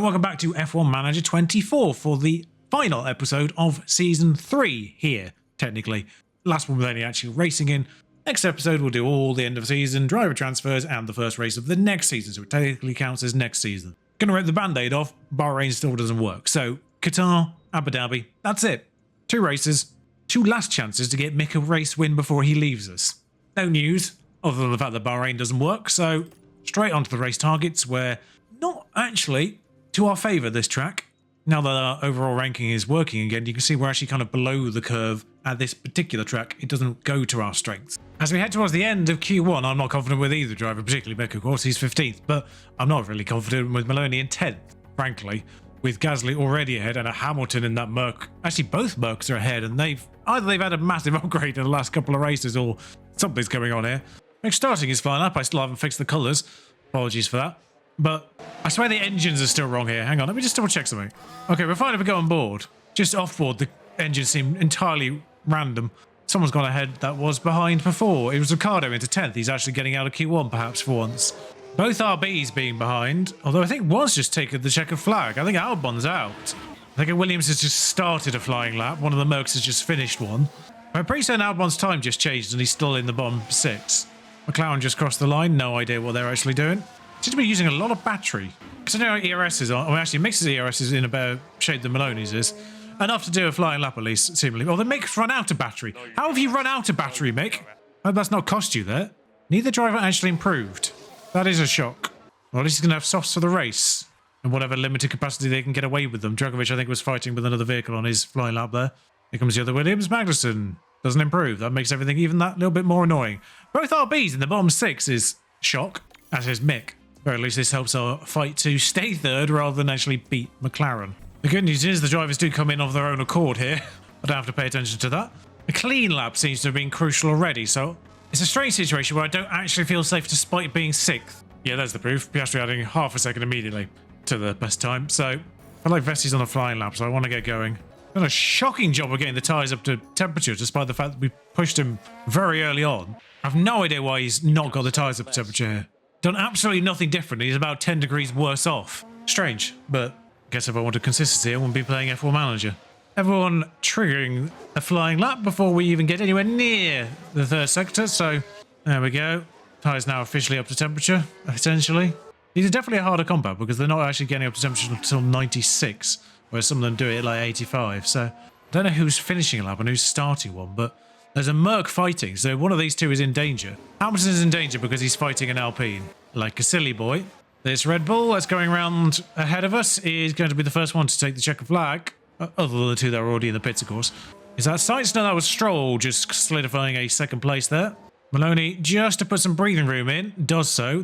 Welcome back to F1 Manager 24 for the final episode of Season 3 here, technically. Last one with only actually racing in. Next episode we'll do all the end of season, driver transfers, and the first race of the next season, so it technically counts as next season. Gonna rip the band-aid off, Bahrain still doesn't work. So, Qatar, Abu Dhabi, that's it. 2 races, 2 last chances to get Mick a race win before he leaves us. No news, other than the fact that Bahrain doesn't work, so straight onto the race targets, where not actually to our favour this track. Now that our overall ranking is working again, you can see we're actually kind of below the curve at this particular track. It doesn't go to our strengths. As we head towards the end of Q1, I'm not confident with either driver, particularly Mick, of course, he's 15th, but I'm not really confident with Maloney in 10th, frankly, with Gasly already ahead and a Hamilton in that Merc. Actually, both Mercs are ahead, and either they've had a massive upgrade in the last couple of races, or something's going on here. Mick starting his flying up. I still haven't fixed the colours. Apologies for that. But I swear the engines are still wrong here. Hang on, let me just double check something. Okay, we're fine if we go on board. Just off board, the engines seem entirely random. Someone's gone ahead that was behind before. It was Ricciardo into 10th. He's actually getting out of Q1 perhaps for once. Both RBs being behind, although I think one's just taken the checkered flag. I think Albon's out. I think Williams has just started a flying lap. One of the Mercs has just finished one. I'm pretty certain Albon's time just changed and he's still in the bottom 6. McLaren just crossed the line. No idea what they're actually doing. Seems to be using a lot of battery. Because I know ERS is on. Well, actually, Mix's ERS is in a better shape than Maloney's is. Enough to do a flying lap, at least, seemingly. Oh, the Mick's run out of battery. How have you run out of battery, Mick? I hope that's not cost you there. Neither driver actually improved. That is a shock. Well, at least he's going to have softs for the race. And whatever limited capacity they can get away with them. Dragovic, I think, was fighting with another vehicle on his flying lap there. Here comes the other Williams. Magnussen doesn't improve. That makes everything even that little bit more annoying. Both RBs in the bottom 6 is shock, as is Mick. Or at least this helps our fight to stay third rather than actually beat McLaren. The good news is the drivers do come in of their own accord here. I don't have to pay attention to that. A clean lap seems to have been crucial already, so it's a strange situation where I don't actually feel safe despite being 6th. Yeah, there's the proof. Piastri adding half a second immediately to the best time, so I feel like Vesti's on a flying lap, so I want to get going. Done a shocking job of getting the tyres up to temperature, despite the fact that we pushed him very early on. I have no idea why he's not got the tyres up to temperature here. Done absolutely nothing different. He's about 10 degrees worse off. Strange, but I guess if I wanted consistency, I wouldn't be playing F1 Manager. Everyone triggering a flying lap before we even get anywhere near the 3rd sector, so there we go. Tyres now officially up to temperature, essentially. These are definitely a harder compound because they're not actually getting up to temperature until 96, whereas some of them do it at like 85, so I don't know who's finishing a lap and who's starting one, but there's a Merc fighting, so one of these two is in danger. Hamilton's in danger because he's fighting an Alpine, like a silly boy. This Red Bull that's going around ahead of us is going to be the first one to take the checkered flag, other than the two that are already in the pits, of course. Is that Sainz? No, that was Stroll, just solidifying a 2nd place there. Maloney, just to put some breathing room in, does so.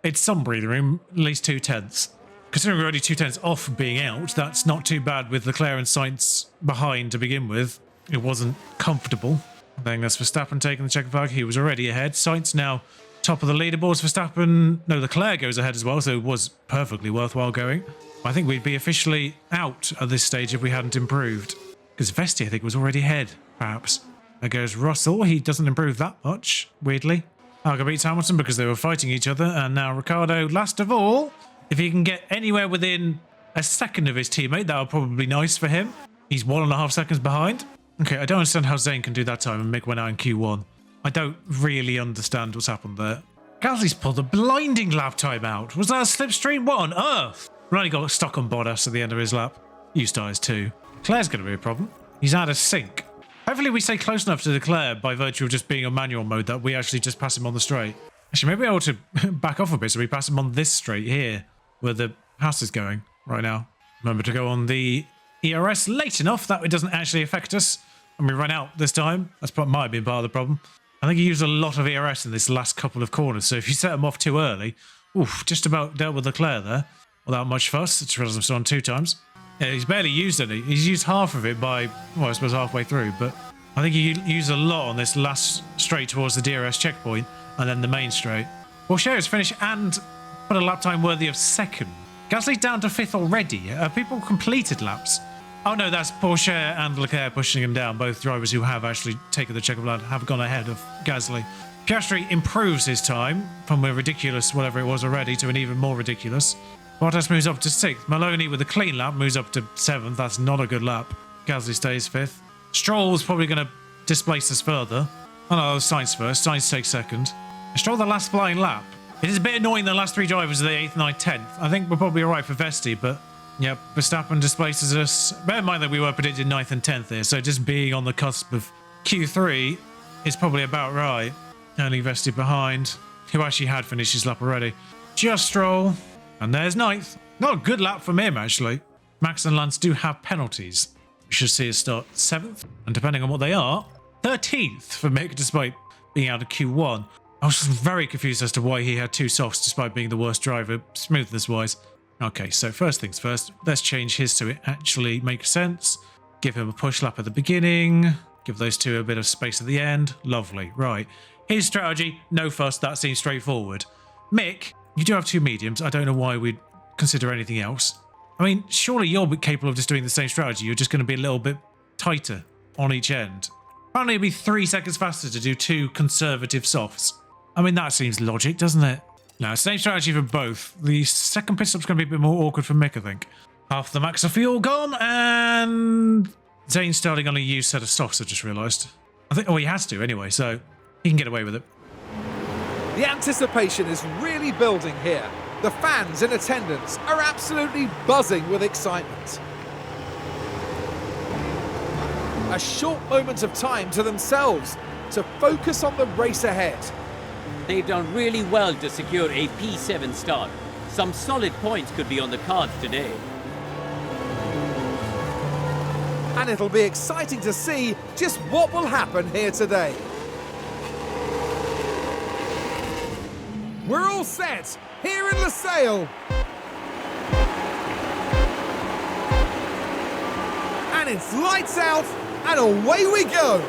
It's some breathing room, at least 2/10. Considering we're already 2/10 off being out, that's not too bad with Leclerc and Sainz behind to begin with. It wasn't comfortable. I think that's Verstappen taking the checkered flag. He was already ahead. Sainz now top of the leaderboards. Verstappen, no, Leclerc goes ahead as well, so it was perfectly worthwhile going. I think we'd be officially out at this stage if we hadn't improved. Because Vesti, I think, was already ahead, perhaps. There goes Russell. He doesn't improve that much, weirdly. Alga beats Hamilton because they were fighting each other. And now Ricciardo, last of all. If he can get anywhere within a second of his teammate, that would probably be nice for him. He's 1.5 seconds behind. Okay, I don't understand how Zane can do that time and Mick went out in Q1. I don't really understand what's happened there. Gasly's pulled a blinding lap time out. Was that a slipstream? What on earth? Ronnie got stuck on Bottas at the end of his lap. Used tyres too. Claire's going to be a problem. He's out of sync. Hopefully we stay close enough to Leclerc by virtue of just being on manual mode that we actually just pass him on the straight. Actually, maybe I ought to back off a bit so we pass him on this straight here, where the pass is going right now. Remember to go on the ERS late enough that it doesn't actually affect us. And we run out this time. Might have been part of the problem. I think he used a lot of ERS in this last couple of corners. So if you set him off too early, oof, just about dealt with Leclerc there. Without much fuss. It's realised I've still on 2 times. Yeah, he's barely used any. He's used half of it by, well, I suppose halfway through. But I think he used a lot on this last straight towards the DRS checkpoint and then the main straight. Porsche has finished and put a lap time worthy of 2nd. Gasly's down to 5th already. Have people completed laps? Oh no, that's Porsche and Leclerc pushing him down. Both drivers who have actually taken the checkered flag have gone ahead of Gasly. Piastri improves his time from a ridiculous whatever it was already to an even more ridiculous. Bottas moves up to 6th. Maloney with a clean lap moves up to 7th. That's not a good lap. Gasly stays 5th. Stroll's probably going to displace us further. Oh no, Sainz first. Sainz takes 2nd. Stroll the last flying lap. It is a bit annoying the last 3 drivers are the 8th, 9th, 10th. I think we're probably alright for Vesti, but yep, Verstappen displaces us. Bear in mind that we were predicted 9th and 10th here, so just being on the cusp of Q3 is probably about right. Only Vesti behind, who actually had finished his lap already. Just Stroll. And there's 9th. Not a good lap from him, actually. Max and Lance do have penalties. We should see us start 7th. And depending on what they are, 13th for Mick, despite being out of Q1. I was very confused as to why he had 2 softs, despite being the worst driver, smoothness-wise. Okay, so first things first. Let's change his so it actually makes sense. Give him a push lap at the beginning. Give those 2 a bit of space at the end. Lovely. Right. His strategy, no fuss. That seems straightforward. Mick, you do have 2 mediums. I don't know why we'd consider anything else. I mean, surely you're capable of just doing the same strategy. You're just going to be a little bit tighter on each end. Apparently it'd be 3 seconds faster to do 2 conservative softs. I mean, that seems logic, doesn't it? No, same strategy for both. The second pit stop's going to be a bit more awkward for Mick, I think. Half the max of fuel gone, and Zane's starting on a used set of softs, I just realised. I think, oh, he has to anyway, so he can get away with it. The anticipation is really building here. The fans in attendance are absolutely buzzing with excitement. A short moment of time to themselves to focus on the race ahead. They've done really well to secure a P7 start. Some solid points could be on the cards today. And it'll be exciting to see just what will happen here today. We're all set here in Losail. And it's lights out and away we go.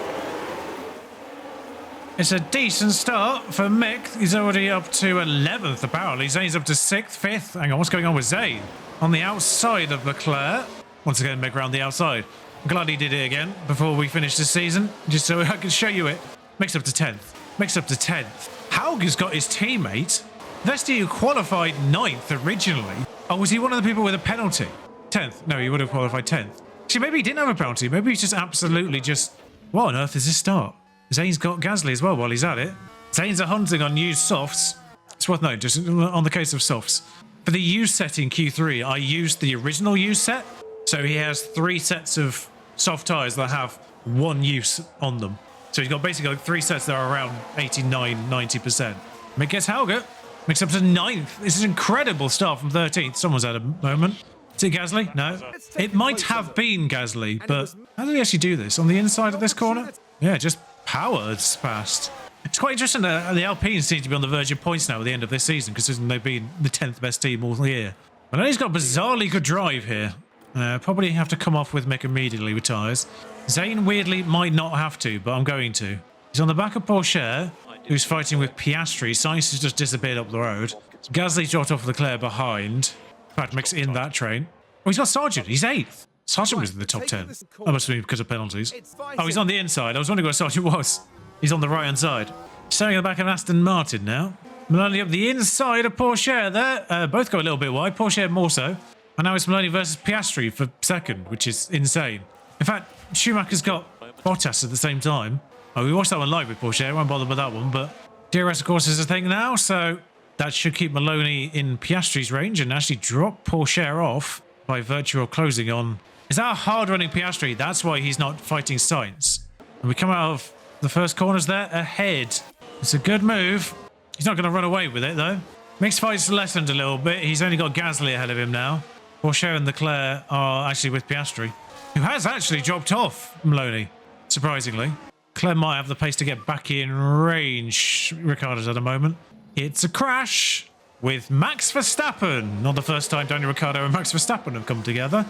It's a decent start for Mick. He's already up to 11th, apparently. Zane's up to 6th, 5th. Hang on, what's going on with Zane? On the outside of Leclerc. Once again, Mick around the outside. I'm glad he did it again before we finish this season, just so I can show you it. Mick's up to 10th. Mick's up to 10th. Haug has got his teammate. Vesti, who qualified 9th originally. Oh, was he one of the people with a penalty? 10th. No, he would have qualified 10th. Actually, maybe he didn't have a penalty. Maybe he's just absolutely just... What on earth is this start? Zane's got Gasly as well while he's at it. Zane's hunting on used softs. It's worth noting, just on the case of softs. For the used set in Q3, I used the original used set. So he has 3 sets of soft tyres that have 1 use on them. So he's got basically like 3 sets that are around 89, 90%. Mick gets Hauger. Mick's up to 9th. This is an incredible start from 13th. Someone's had a moment. Is it Gasly? No. It might have been Gasly, but how did he actually do this? On the inside of this corner? Yeah, just powers past. It's quite interesting that the Alpines seem to be on the verge of points now at the end of this season, considering they've been the 10th best team all year. But he's got a bizarrely good drive here. Probably have to come off with Mick immediately with tyres. Zane weirdly might not have to, but I'm going to. He's on the back of Porsche, who's fighting with Piastri. Sainz has just disappeared up the road. Gasly dropped off Leclerc behind. In fact, Mick's in that train. Oh, he's got Sargent. He's 8th. Sargent was in the top 10. That must be because of penalties. Oh, he's on the inside. I was wondering where Sargent was. He's on the right-hand side. Staring at the back of Aston Martin now. Maloney up the inside of Porsche there. Both go a little bit wide. Porsche more so. And now it's Maloney versus Piastri for 2nd, which is insane. In fact, Schumacher's got Bottas at the same time. Oh, we watched that one live with Porsche. I won't bother with that one, but DRS, of course, is a thing now, so that should keep Maloney in Piastri's range and actually drop Porsche off by virtue of closing on. Is that a hard-running Piastri? That's why he's not fighting Sainz. And we come out of the first corners there ahead. It's a good move. He's not going to run away with it, though. Mixed fight's lessened a little bit. He's only got Gasly ahead of him now. Porsche and Leclerc are actually with Piastri, who has actually dropped off Maloney, surprisingly. Leclerc might have the pace to get back in range. Ricciardo's at a moment. It's a crash with Max Verstappen. Not the first time Daniel Ricciardo and Max Verstappen have come together.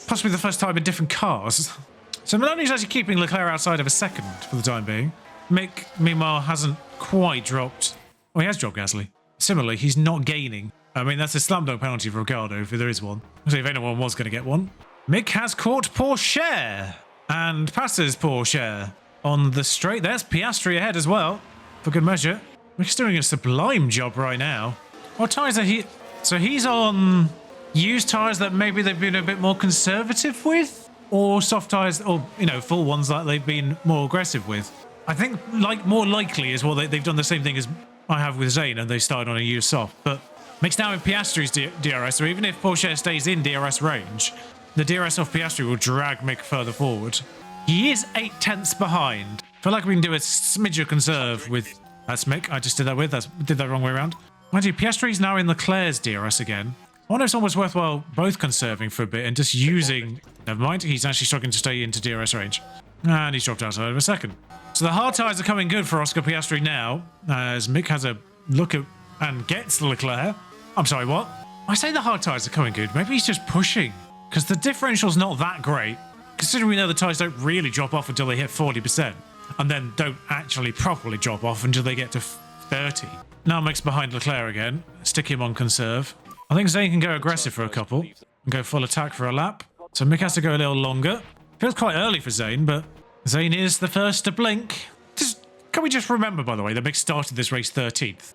Possibly the first time in different cars. So Maloney's actually keeping Leclerc outside of a 2nd for the time being. Mick, meanwhile, hasn't quite dropped. Well, he has dropped Gasly. Similarly, he's not gaining. I mean, that's a slam dunk penalty for Ricciardo, if there is one. Actually, if anyone was going to get one. Mick has caught Porsche and passes Porsche on the straight. There's Piastri ahead as well, for good measure. Mick's doing a sublime job right now. What tyres are he? So he's on used tyres that maybe they've been a bit more conservative with, or soft tyres, or, you know, full ones that they've been more aggressive with. I think more likely is they've done the same thing as I have with Zane, and they started on a used soft. But Mick's now in Piastri's DRS, so even if Porsche stays in DRS range, the DRS off Piastri will drag Mick further forward. He is 8/10ths behind. I feel like we can do a smidge of conserve with... That's Mick. I just did that with. Did that wrong way around. Mind you, Piastri's now in Leclerc's DRS again. I wonder if it's almost worthwhile both conserving for a bit and just using... Never mind, he's actually struggling to stay into DRS range. And he's dropped outside of a second. So the hard tyres are coming good for Oscar Piastri now, as Mick has a look at and gets Leclerc. I'm sorry, what? I say the hard tyres are coming good. Maybe he's just pushing, because the differential's not that great, considering we know the tyres don't really drop off until they hit 40%, and then don't actually properly drop off until they get to 30. Now Mick's behind Leclerc again. Stick him on conserve. I think Zane can go aggressive for a couple and go full attack for a lap. So Mick has to go a little longer. Feels quite early for Zane, but Zane is the first to blink. Can we just remember, by the way, that Mick started this race 13th?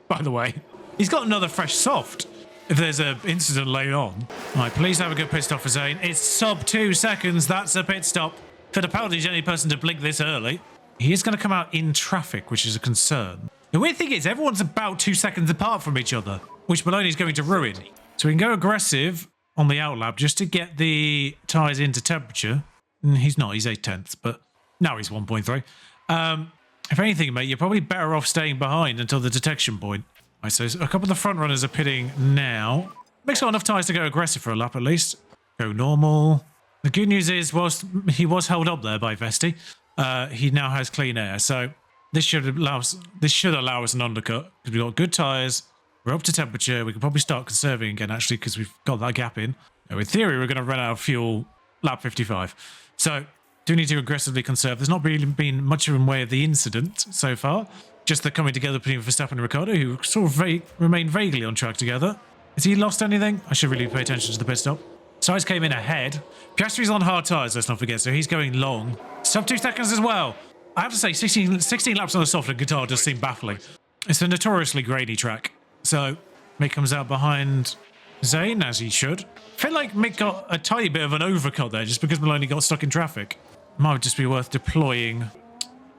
By the way. He's got another fresh soft if there's an incident later on. All right, please have a good pit stop for Zane. It's sub 2 seconds. That's a pit stop. Fittipaldi's the only person to blink this early. He is going to come out in traffic, which is a concern. The weird thing is, everyone's about 2 seconds apart from each other, which Maloney's going to ruin. So we can go aggressive on the outlap just to get the tyres into temperature. He's not, he's 8/10ths, but now he's 1.3. If anything, mate, you're probably better off staying behind until the detection point. Right, so a couple of the front runners are pitting now. Mick's got enough tyres to go aggressive for a lap at least. Go normal. The good news is, whilst he was held up there by Vesti, he now has clean air. So this should allow us an undercut, because we've got good tyres. We're up to temperature. We can probably start conserving again, actually, because we've got that gap in. Now, in theory, we're going to run out of fuel lap 55. So do need to aggressively conserve. There's not really been much in the way of the incident so far. Just the coming together between Verstappen and Ricciardo, who sort of remain vaguely on track together. Has he lost anything? I should really pay attention to the pit stop. Sainz came in ahead. Piastri's on hard tyres, let's not forget, so he's going long. Sub 2 seconds as well. I have to say, 16 laps on the soft and guitar does seem baffling. It's a notoriously grainy track. So Mick comes out behind Zane, as he should. I feel like Mick got a tiny bit of an overcut there just because Maloney got stuck in traffic. Might just be worth deploying.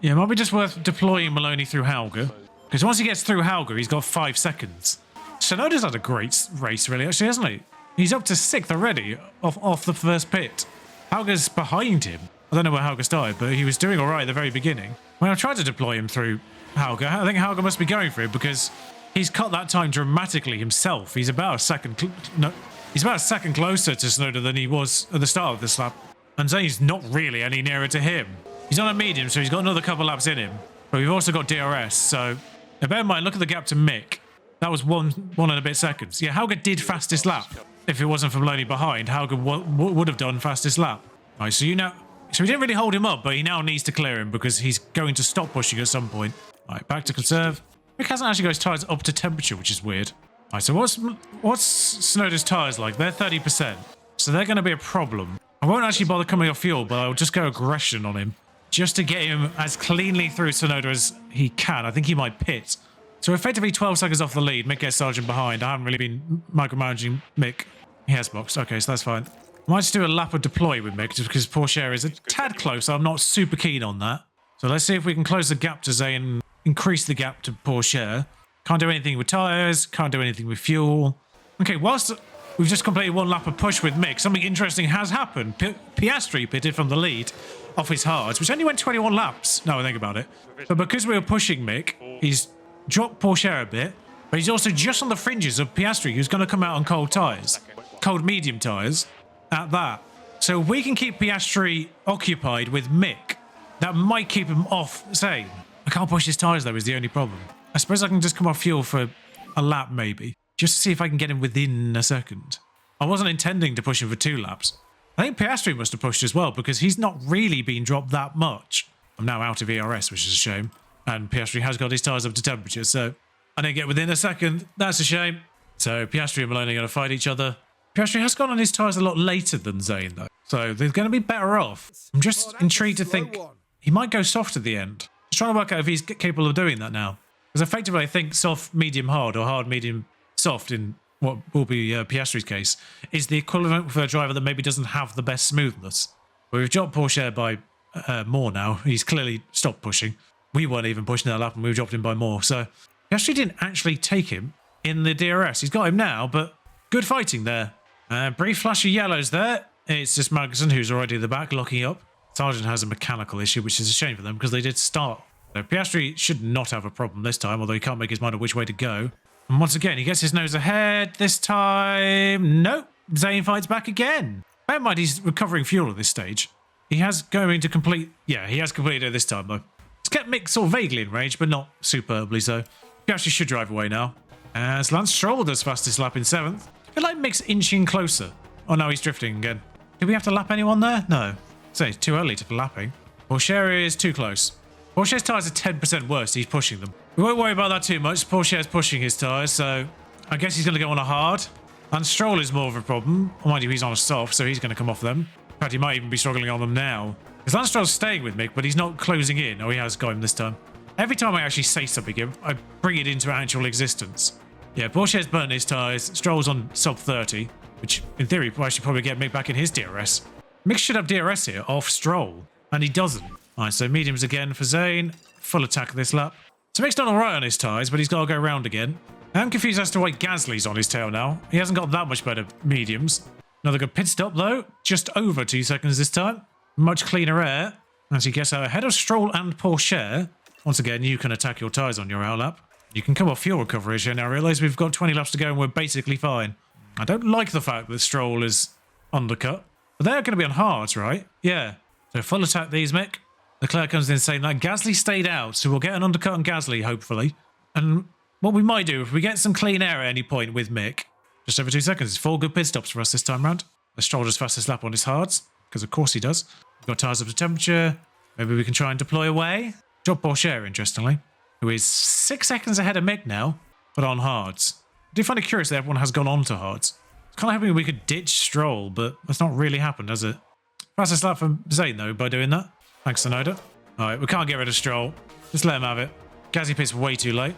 Yeah, it might be just worth deploying Maloney through Hauger. Because once he gets through Hauger, he's got 5 seconds. Tsunoda's had a great race, really, actually, hasn't he? He's up to 6th already off the first pit. Hauger's behind him. I don't know where Hauger started, but he was doing all right at the very beginning. When I tried to deploy him through Hauger, I think Hauger must be going for it because he's cut that time dramatically himself. He's about a second closer to Tsunoda than he was at the start of this lap. And Zane's not really any nearer to him. He's on a medium, so he's got another couple laps in him. But we've also got DRS, so... Now bear in mind, look at the gap to Mick. That was one and a bit seconds. Yeah, Hauger did fastest lap. If it wasn't for Maloney behind, Hauger would have done fastest lap. All right, so we didn't really hold him up, but he now needs to clear him because he's going to stop pushing at some point. All right, back to conserve. Mick hasn't actually got his tyres up to temperature, which is weird. All right, so what's Tsunoda's tyres like? They're 30%, so they're going to be a problem. I won't actually bother coming off fuel, but I'll just go aggression on him just to get him as cleanly through Tsunoda as he can. I think he might pit. So effectively 12 seconds off the lead. Mick gets Sargent behind. I haven't really been micromanaging Mick. He has boxed. Okay, so that's fine. I might just do a lap of deploy with Mick just because Porsche is a tad close. I'm not super keen on that. So let's see if we can close the gap to Zane and increase the gap to Porsche. Can't do anything with tyres. Can't do anything with fuel. Okay, whilst we've just completed one lap of push with Mick, something interesting has happened. Piastri pitted from the lead off his hards, which only went 21 laps. Now I think about it. But because we were pushing Mick, he's dropped Porsche a bit, but he's also just on the fringes of Piastri, who's going to come out on cold tyres. Cold medium tyres at that. So if we can keep Piastri occupied with Mick, that might keep him off Zane. I can't push his tyres though, is the only problem. I suppose I can just come off fuel for a lap maybe, just to see if I can get him within a second. I wasn't intending to push him for 2 laps. I think Piastri must have pushed as well because he's not really been dropped that much. I'm now out of ERS, which is a shame. And Piastri has got his tyres up to temperature, so I didn't get within a second. That's a shame. So Piastri and Maloney are going to fight each other. Piastri has gone on his tyres a lot later than Zane, though. So they're going to be better off. I'm just intrigued to think he might go soft at the end. Just trying to work out if he's capable of doing that now. Because effectively, I think soft, medium, hard, or hard, medium, soft in what will be Piastri's case, is the equivalent for a driver that maybe doesn't have the best smoothness. But we've dropped Pourchaire by more now. He's clearly stopped pushing. We weren't even pushing that lap and we dropped him by more. So Piastri didn't actually take him in the DRS. He's got him now, but good fighting there. Brief flash of yellows there. It's just Magnussen who's already at the back locking up. Sargent has a mechanical issue, which is a shame for them because they did start. So Piastri should not have a problem this time, although he can't make his mind up which way to go. And once again, he gets his nose ahead. This time, nope. Zane fights back again. Bear in mind, he's recovering fuel at this stage. He has going to complete... Yeah, he has completed it this time, though. He's kept Mick sort of vaguely in range, but not superbly so. Piastri should drive away now. As Lance Stroll does fastest lap in 7th. I feel like Mick's inching closer. Oh, no, he's drifting again. Did we have to lap anyone there? No. So it's too early for lapping. Pourchaire is too close. Pourchaire's tyres are 10% worse. He's pushing them. We won't worry about that too much. Pourchaire's pushing his tyres, so I guess he's going to go on a hard. And Stroll is more of a problem. Mind you, he's on a soft, so he's going to come off them. In fact, he might even be struggling on them now. Because Lance Stroll's staying with Mick, but he's not closing in. Oh, he has got him this time. Every time I actually say something, I bring it into actual existence. Yeah, Pourchaire's burnt his tyres. Stroll's on sub 30, which in theory I should probably get Mick back in his DRS. Mick should have DRS here off Stroll, and he doesn't. Alright, so mediums again for Zane. Full attack this lap. So Mick's done alright on his tyres, but he's got to go round again. I'm confused as to why Gasly's on his tail now. He hasn't got that much better mediums. Another good pit stop though. Just over 2 seconds this time. Much cleaner air. As he gets out ahead of Stroll and Pourchaire. Once again, you can attack your tyres on your out lap. You can come off fuel recovery here now. I realise we've got 20 laps to go and we're basically fine. I don't like the fact that Stroll is undercut. But they're going to be on hards, right? Yeah. So full attack these, Mick. Leclerc comes in saying that Gasly stayed out, so we'll get an undercut on Gasly, hopefully. And what we might do, if we get some clean air at any point with Mick, just over 2 seconds, it's 4 good pit stops for us this time round. Stroll does fastest lap on his hards, because of course he does. We've got tyres up to temperature. Maybe we can try and deploy away. Drop Pourchaire, interestingly, who is 6 seconds ahead of Mick now, but on hards. I do find it curious that everyone has gone on to hards. It's kind of hoping we could ditch Stroll, but that's not really happened, has it? Fastest lap for Zane, though, by doing that. Thanks, Sonoda. Alright, we can't get rid of Stroll. Just let him have it. Gasly pits way too late.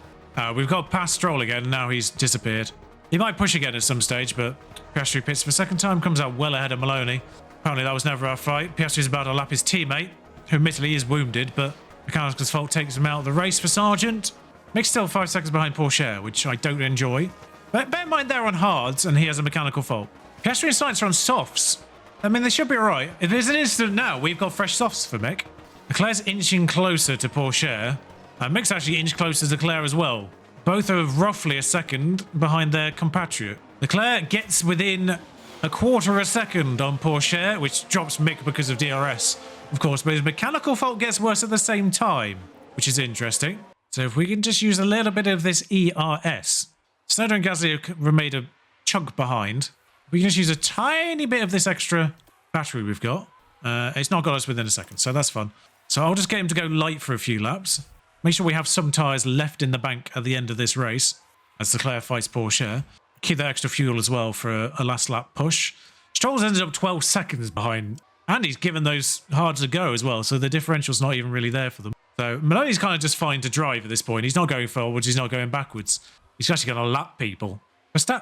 We've got past Stroll again, and now he's disappeared. He might push again at some stage, but Piastri pits for second time, comes out well ahead of Maloney. Apparently that was never our fight. Piastri's about to lap his teammate, who admittedly is wounded, but Mechanical's fault takes him out of the race for Sargent. Mick's still 5 seconds behind Pourchaire, which I don't enjoy. But bear in mind they're on hards, and he has a mechanical fault. Piastri and Sainz are on softs. I mean, they should be alright. If there's an incident now, we've got fresh softs for Mick. Leclerc's inching closer to Pourchaire. Mick's actually inched closer to Leclerc as well. Both are roughly a second behind their compatriot. Leclerc gets within a quarter of a second on Pourchaire, which drops Mick because of DRS, of course, but his mechanical fault gets worse at the same time, which is interesting. So if we can just use a little bit of this ERS. Snowden and Gasly have remained a chunk behind. We can just use a tiny bit of this extra battery we've got. It's not got us within a second, so that's fun. So I'll just get him to go light for a few laps. Make sure we have some tyres left in the bank at the end of this race, as Leclerc fights Pourchaire. Keep that extra fuel as well for a last lap push. Stroll's ended up 12 seconds behind, and he's given those hards a go as well, so the differential's not even really there for them. So Maloney's kind of just fine to drive at this point. He's not going forwards, he's not going backwards. He's actually going to lap people.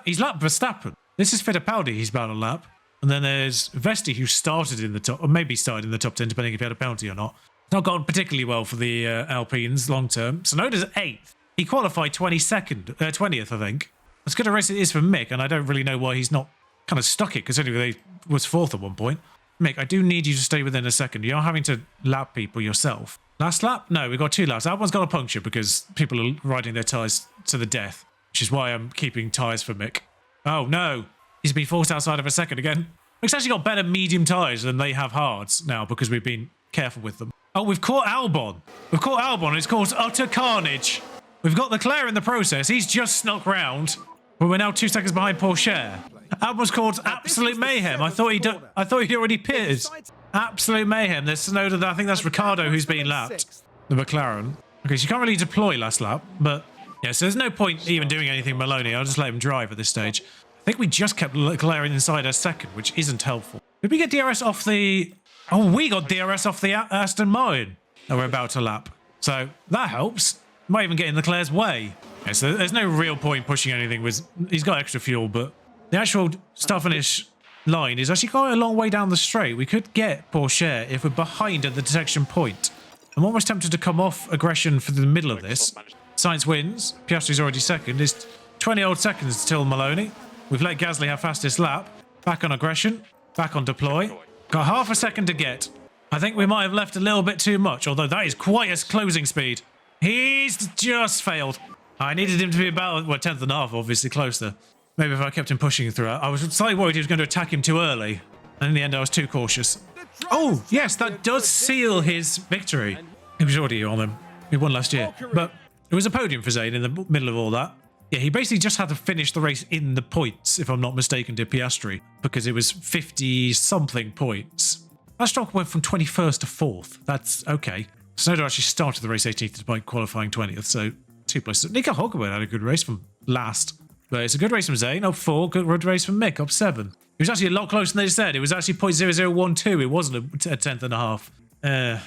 He's lapped Verstappen. This is Fittipaldi he's about to lap. And then there's Vesti, who started in the top, or maybe started in the top 10, depending if he had a penalty or not. It's not gone particularly well for the Alpines long term. Sonoda's 8th. He qualified 20th, I think. As good a race it is for Mick, and I don't really know why he's not kind of stuck it, considering they was 4th at one point. Mick, I do need you to stay within a second. You're having to lap people yourself. Last lap? No, we've got 2 laps. That one's got a puncture because people are riding their tyres to the death, which is why I'm keeping tyres for Mick. Oh, no. He's been forced outside of a second again. Mick's actually got better medium tyres than they have hards now because we've been careful with them. Oh, we've caught Albon. We've caught Albon. It's caused utter carnage. We've got Leclerc in the process. He's just snuck round. But we're now 2 seconds behind Pourchaire. Albon's caused absolute mayhem. I thought he'd already pitted. Absolute mayhem. There's Sonoda. I think that's Ricciardo who's being lapped. The McLaren. Okay, so you can't really deploy last lap, but yeah, so there's no point even doing anything Maloney. I'll just let him drive at this stage. I think we just kept Leclerc inside our second, which isn't helpful. Did we get DRS off the... Oh, we got DRS off the Aston Martin that we're about to lap. So that helps. Might even get in Leclerc's way. Yeah, so there's no real point pushing anything. He's got extra fuel, but the actual start-finish line is actually quite a long way down the straight. We could get Porsche if we're behind at the detection point. I'm almost tempted to come off aggression for the middle of this. Sainz wins. Piastri's already second. It's 20 odd seconds till Maloney. We've let Gasly have fastest lap. Back on aggression. Back on deploy. Got half a second to get. I think we might have left a little bit too much, although that is quite a closing speed. He's just failed. I needed him to be about, well, 10th and a half, obviously closer. Maybe if I kept him pushing throughout. I was slightly worried he was going to attack him too early. And in the end, I was too cautious. Oh, yes, that does seal his victory. He was already on him. He won last year. But it was a podium for Zayn in the middle of all that. Yeah, he basically just had to finish the race in the points, if I'm not mistaken, to Piastri, because it was 50-something points. That stock went from 21st to 4th. That's okay. Snowden actually started the race 18th despite qualifying 20th, so 2 places. Nico Hulkenberg had a good race from last. But it's a good race from Zayn, up 4. Good race from Mick, up 7. It was actually a lot closer than they said. It was actually 0.0012. It wasn't a 10th and a half.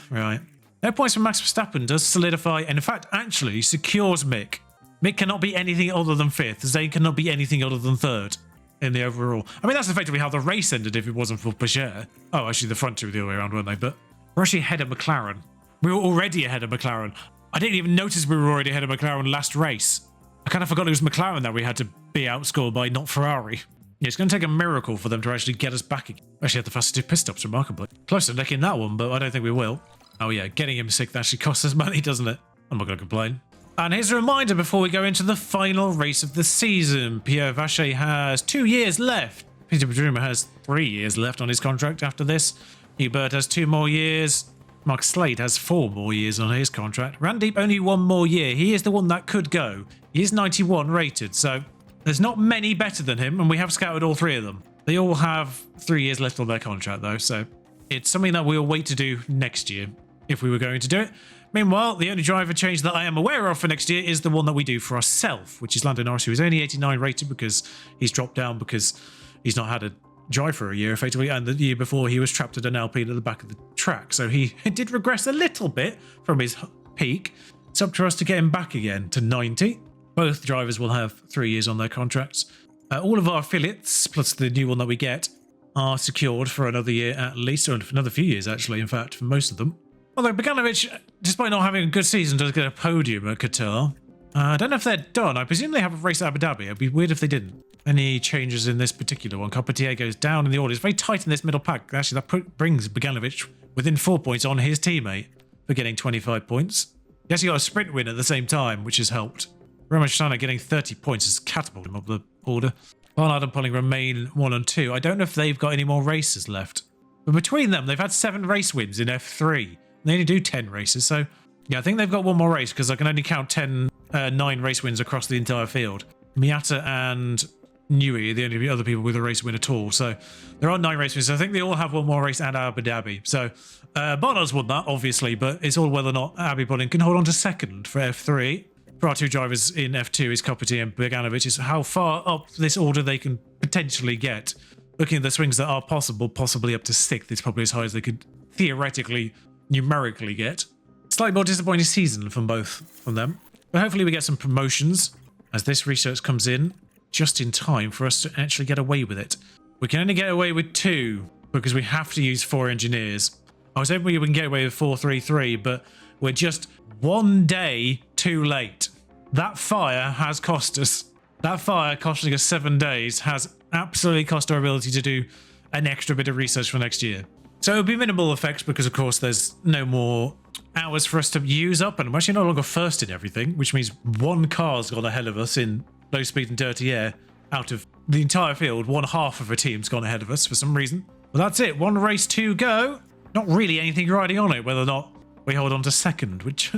Right. No points from Max Verstappen does solidify, and in fact, actually secures Mick. Mick cannot be anything other than 5th. Zayn cannot be anything other than 3rd in the overall. I mean, that's effectively how the race ended if it wasn't for Porsche. Oh, actually, the front two were the other way around, weren't they? But we're actually ahead of McLaren. We were already ahead of McLaren. I didn't even notice we were already ahead of McLaren last race. I kind of forgot it was McLaren that we had to be outscored by, not Ferrari. Yeah, it's going to take a miracle for them to actually get us back again. Actually had the fastest 2 pit stops, remarkably. Close to nicking that one, but I don't think we will. Oh yeah, getting him sick actually costs us money, doesn't it? I'm not going to complain. And here's a reminder before we go into the final race of the season. Pierre Vacher has 2 years left. Peter Bedruma has 3 years left on his contract after this. Hubert has 2 more years. Mark Slade has 4 more years on his contract. Randeep only 1 more year. He is the one that could go. He is 91 rated, so there's not many better than him, and we have scouted all 3 of them. They all have 3 years left on their contract, though, so it's something that we'll wait to do next year, if we were going to do it. Meanwhile, the only driver change that I am aware of for next year is the one that we do for ourselves, which is Lando Norris, who is only 89 rated because he's dropped down because he's not had a drive for a year, effectively, and the year before he was trapped at an Alpine at the back of the track. So he did regress a little bit from his peak. It's up to us to get him back again to 90. Both drivers will have 3 years on their contracts. All of our affiliates, plus the new one that we get, are secured for another year at least, or for another few years, actually, in fact, for most of them. Although Bogdanovic, despite not having a good season, does get a podium at Qatar. I don't know if they're done. I presume they have a race at Abu Dhabi. It'd be weird if they didn't. Any changes in this particular one? Carpentier goes down in the order. It's very tight in this middle pack. Actually, that brings Bogdanovic within 4 points on his teammate for getting 25 points. He actually got a sprint win at the same time, which has helped. Roman Steiner getting 30 points has catapulted him up the order. Barnard and Polling remain 1 and 2. I don't know if they've got any more races left. But between them, they've had 7 race wins in F3. They only do 10 races, so yeah, I think they've got 1 more race because I can only count 9 race wins across the entire field. Miata and Newey are the only other people with a race win at all, so there are 9 race wins. So I think they all have 1 more race at Abu Dhabi. So Barnard's won that, obviously, but it's all whether or not Abu Dhabi can hold on to second for F3. For our 2 drivers in F2 is Carpentier and Bogdanovic, is how far up this order they can potentially get. Looking at the swings that are possible, possibly up to 6th is probably as high as they could theoretically, numerically get. Slightly more disappointing season from both of them. But hopefully we get some promotions as this research comes in just in time for us to actually get away with it. We can only get away with 2 because we have to use 4 engineers. I was hoping we can get away with 433, but we're just 1 day too late. That fire has cost us. That fire costing us 7 days has absolutely cost our ability to do an extra bit of research for next year. So it'll be minimal effects because, of course, there's no more hours for us to use up, and we're actually no longer first in everything, which means 1 car's gone ahead of us in low speed and dirty air. Out of the entire field, 1/2 of a team's gone ahead of us for some reason. Well, that's it. 1 race to go. Not really anything riding on it, whether or not we hold on to second, which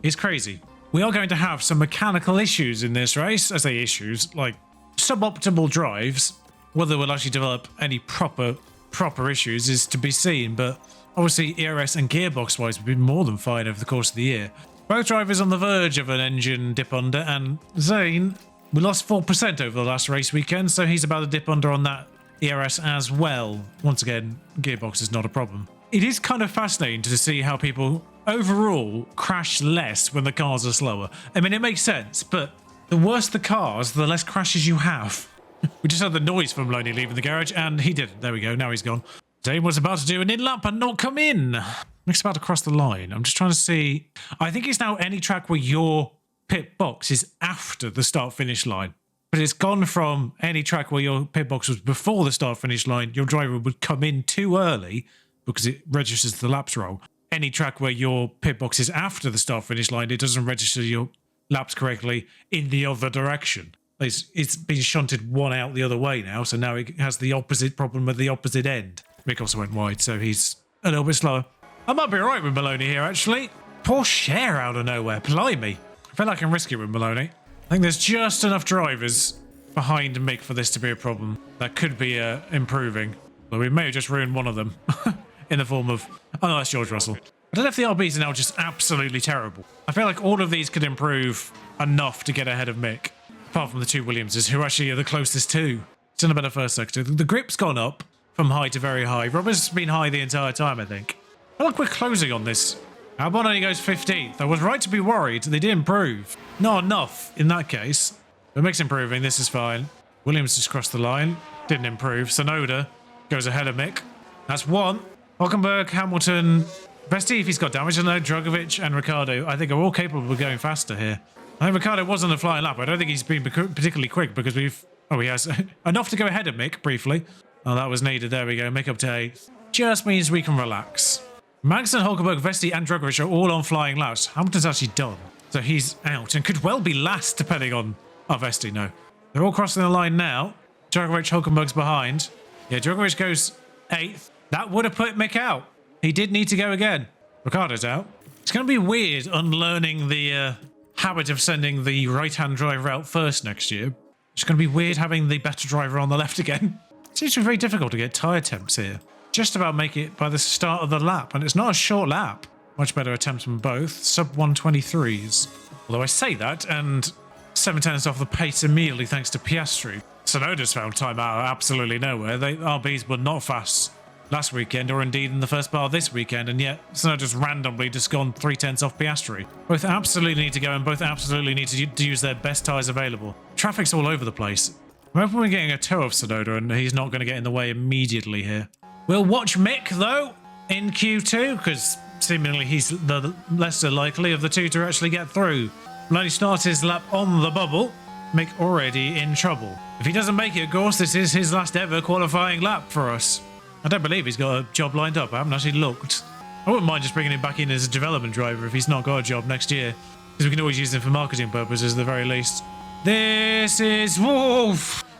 is crazy. We are going to have some mechanical issues in this race. I say issues, like suboptimal drives. Whether we'll actually develop any proper issues is to be seen, but obviously ERS and gearbox wise we've been more than fine over the course of the year. Both drivers on the verge of an engine dip under, and Zayn, we lost 4% over the last race weekend, so he's about to dip under on that ERS as well. Once again, gearbox is not a problem. It is kind of fascinating to see how people overall crash less when the cars are slower. I mean, it makes sense, but the worse the cars, the less crashes you have. We just heard the noise from Maloney leaving the garage, and he didn't. There we go. Now he's gone. Dave was about to do an in-lap and not come in. Mick's about to cross the line. I'm just trying to see. I think it's now any track where your pit box is after the start-finish line. But it's gone from any track where your pit box was before the start-finish line, your driver would come in too early because it registers the laps wrong. Any track where your pit box is after the start-finish line, it doesn't register your laps correctly in the other direction. It's been shunted one out the other way now, so now it has the opposite problem at the opposite end. Mick also went wide, so he's a little bit slower. I might be alright with Maloney here, actually. Poor share out of nowhere. Blimey. I feel like I can risk it with Maloney. I think there's just enough drivers behind Mick for this to be a problem. That could be improving. Well, we may have just ruined one of them in the form of... Oh, no, that's George Russell. I don't know if the RBs are now just absolutely terrible. I feel like all of these could improve enough to get ahead of Mick. Apart from the two Williamses, who actually are the closest to. It's in a better first sector. The grip's gone up from high to very high. Rubber's been high the entire time, I think. I feel like we're closing on this. Albon only goes 15th. I was right to be worried. They did improve. Not enough in that case. But Mick's improving. This is fine. Williams just crossed the line. Didn't improve. Sonoda goes ahead of Mick. That's one. Hülkenberg, Hamilton, Vesti if he's got damage. I know Drugovich and Ricciardo, I think, are all capable of going faster here. I think Ricciardo wasn't a flying lap. I don't think he's been particularly quick because we've... Oh, he has enough to go ahead of Mick, briefly. Oh, that was needed. There we go. Mick up to 8th. Just means we can relax. Magnussen, Hülkenberg, Vesti and Drugovich are all on flying laps. Hamilton's actually done. So he's out and could well be last depending on... Oh, Vesti, no. They're all crossing the line now. Drugovich, Hülkenberg's behind. Yeah, Drugovich goes 8th. That would have put Mick out. He did need to go again. Ricciardo's out. It's going to be weird unlearning the habit of sending the right-hand driver out first next year. It's going to be weird having the better driver on the left again. It seems to be very difficult to get tyre temps here. Just about make it by the start of the lap, and it's not a short lap. Much better attempts from both. Sub 123s. Although I say that, and 7 tenths off the pace immediately thanks to Piastri. Tsunoda's found time out of absolutely nowhere. The RBs were not fast last weekend, or indeed in the first part of this weekend, and yet Tsunoda's randomly just gone 3 tenths off Piastri. Both absolutely need to go, and both absolutely need to use their best tyres available. Traffic's all over the place. I'm hoping we're getting a tow of Tsunoda, and he's not going to get in the way immediately here. We'll watch Mick, though, in Q2, because seemingly he's the lesser likely of the two to actually get through. When he starts his lap on the bubble, Mick already in trouble. If he doesn't make it, of course, this is his last ever qualifying lap for us. I don't believe he's got a job lined up. I haven't actually looked. I wouldn't mind just bringing him back in as a development driver if he's not got a job next year, because we can always use him for marketing purposes at the very least. This is... Whoa!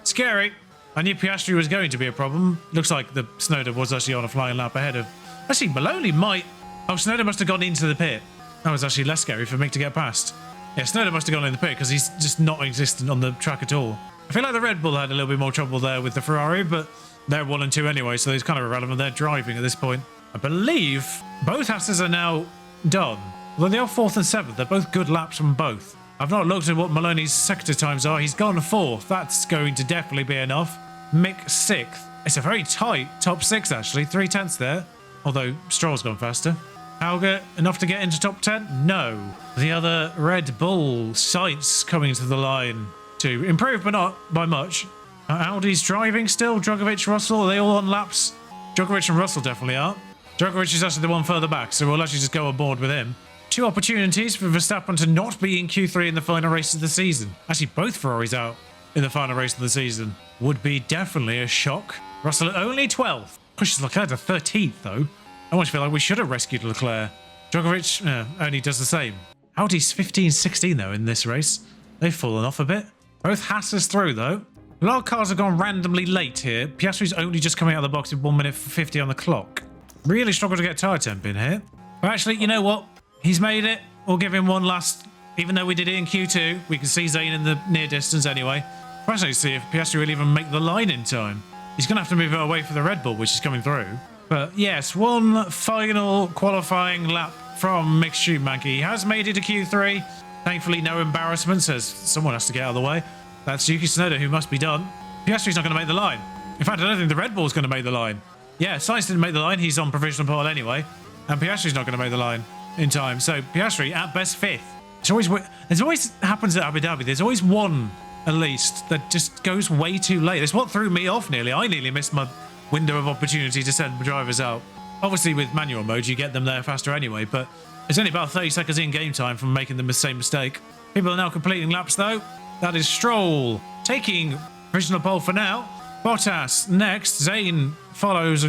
Scary. I knew Piastri was going to be a problem. Looks like the Tsunoda was actually on a flying lap ahead of... Actually, Maloney might... Oh, Tsunoda must have gone into the pit. That was actually less scary for Mick to get past. Yeah, Tsunoda must have gone in the pit because he's just not existent on the track at all. I feel like the Red Bull had a little bit more trouble there with the Ferrari, but they're 1 and 2 anyway, so it's kind of irrelevant. They're driving at this point. I believe both Hasses are now done. Although they are 4th and 7th, they're both good laps from both. I've not looked at what Maloney's sector times are. He's gone 4th. That's going to definitely be enough. Mick 6th. It's a very tight top 6, actually. 3 tenths there. Although Stroll's gone faster. Alga, enough to get into top 10? No. The other Red Bull sights coming to the line to improve, but not by much. Audi's driving still. Drugovich, Russell, are they all on laps? Drugovich and Russell definitely are. Drugovich is actually the one further back, so we'll actually just go on board with him. 2 opportunities for Verstappen to not be in Q3 in the final race of the season. Actually, both Ferraris out in the final race of the season would be definitely a shock. Russell at only 12th. Pushes Leclerc to 13th, though. I almost feel like we should have rescued Leclerc. Drugovich only does the same. Audi's 15-16, though, in this race. They've fallen off a bit. Both Hasses through, though. A lot of cars have gone randomly late here. Piastri's only just coming out of the box with 1 minute 50 on the clock. Really struggled to get tyre temp in here. But actually, you know what? He's made it. We'll give him one last... Even though we did it in Q2, we can see Zane in the near distance anyway. We'll actually see if Piastri will even make the line in time. He's going to have to move away for the Red Bull, which is coming through. But yes, one final qualifying lap from Mick Schumacher. He has made it to Q3. Thankfully, no embarrassments, as someone has to get out of the way. That's Yuki Tsunoda, who must be done. Piastri's not going to make the line. In fact, I don't think the Red Bull's going to make the line. Yeah, Sainz didn't make the line. He's on provisional pole anyway. And Piastri's not going to make the line in time. So Piastri, at best, 5th. There's always happens at Abu Dhabi. There's always one, at least, that just goes way too late. It's what threw me off nearly. I nearly missed my window of opportunity to send the drivers out. Obviously, with manual mode, you get them there faster anyway, but it's only about 30 seconds in game time from making the same mistake. People are now completing laps, though. That is Stroll taking provisional pole for now. Bottas next. Zane follows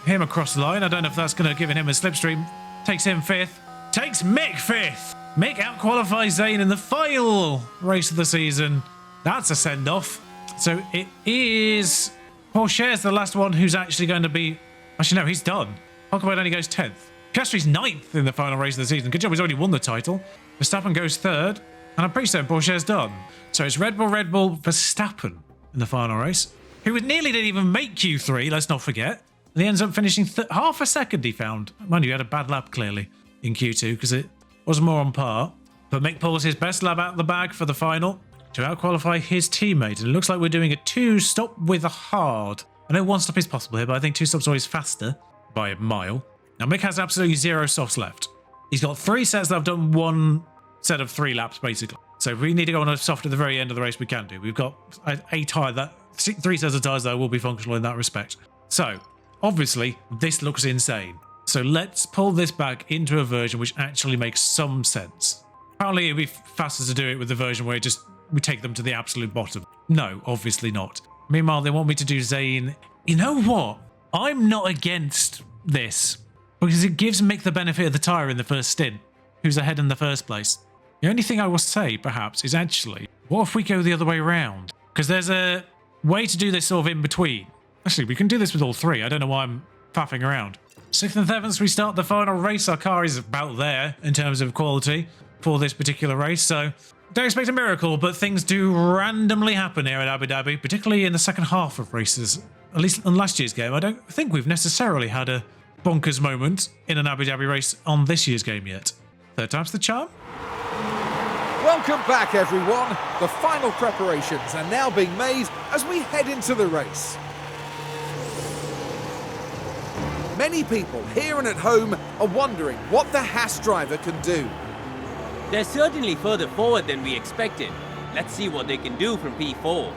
him across the line. I don't know if that's going to give him a slipstream. Takes him fifth. Takes Mick fifth. Mick out-qualifies Zane in the final race of the season. That's a send-off. So it is... Porsche's the last one who's actually going to be... Actually, no, he's done. Hulkenberg only goes 10th. Piastri's 9th in the final race of the season. Good job, he's already won the title. Verstappen goes 3rd. And I'm pretty certain Porsche's done. So it's Red Bull, Verstappen in the final race. Who nearly didn't even make Q3, let's not forget. And he ends up finishing half a second, he found. Mind you, he had a bad lap, clearly, in Q2, because it was more on par. But Mick pulls his best lap out of the bag for the final to out-qualify his teammate. And it looks like we're doing a 2-stop with a hard. I know 1 stop is possible here, but I think 2 stops always faster by a mile. Now, Mick has absolutely 0 softs left. He's got 3 sets that have done 1 set of 3 laps, basically. So if we need to go on a soft at the very end of the race, we can do. We've got a tyre that 3 sets of tyres, though, will be functional in that respect. So, obviously, this looks insane. So let's pull this back into a version which actually makes some sense. Apparently, it'd be faster to do it with the version where we take them to the absolute bottom. No, obviously not. Meanwhile, they want me to do Zane. You know what? I'm not against this because it gives Mick the benefit of the tyre in the first stint, who's ahead in the first place. The only thing I will say, perhaps, is actually, what if we go the other way around? Because there's a way to do this sort of in between. Actually, we can do this with all 3. I don't know why I'm faffing around. 6th and 7th, we start the final race. Our car is about there in terms of quality for this particular race, so don't expect a miracle, but things do randomly happen here at Abu Dhabi, particularly in the second half of races. At least in last year's game, I don't think we've necessarily had a bonkers moment in an Abu Dhabi race on this year's game yet. 3rd time's the charm. Welcome back, everyone. The final preparations are now being made as we head into the race. Many people here and at home are wondering what the Haas driver can do. They're certainly further forward than we expected. Let's see what they can do from P4.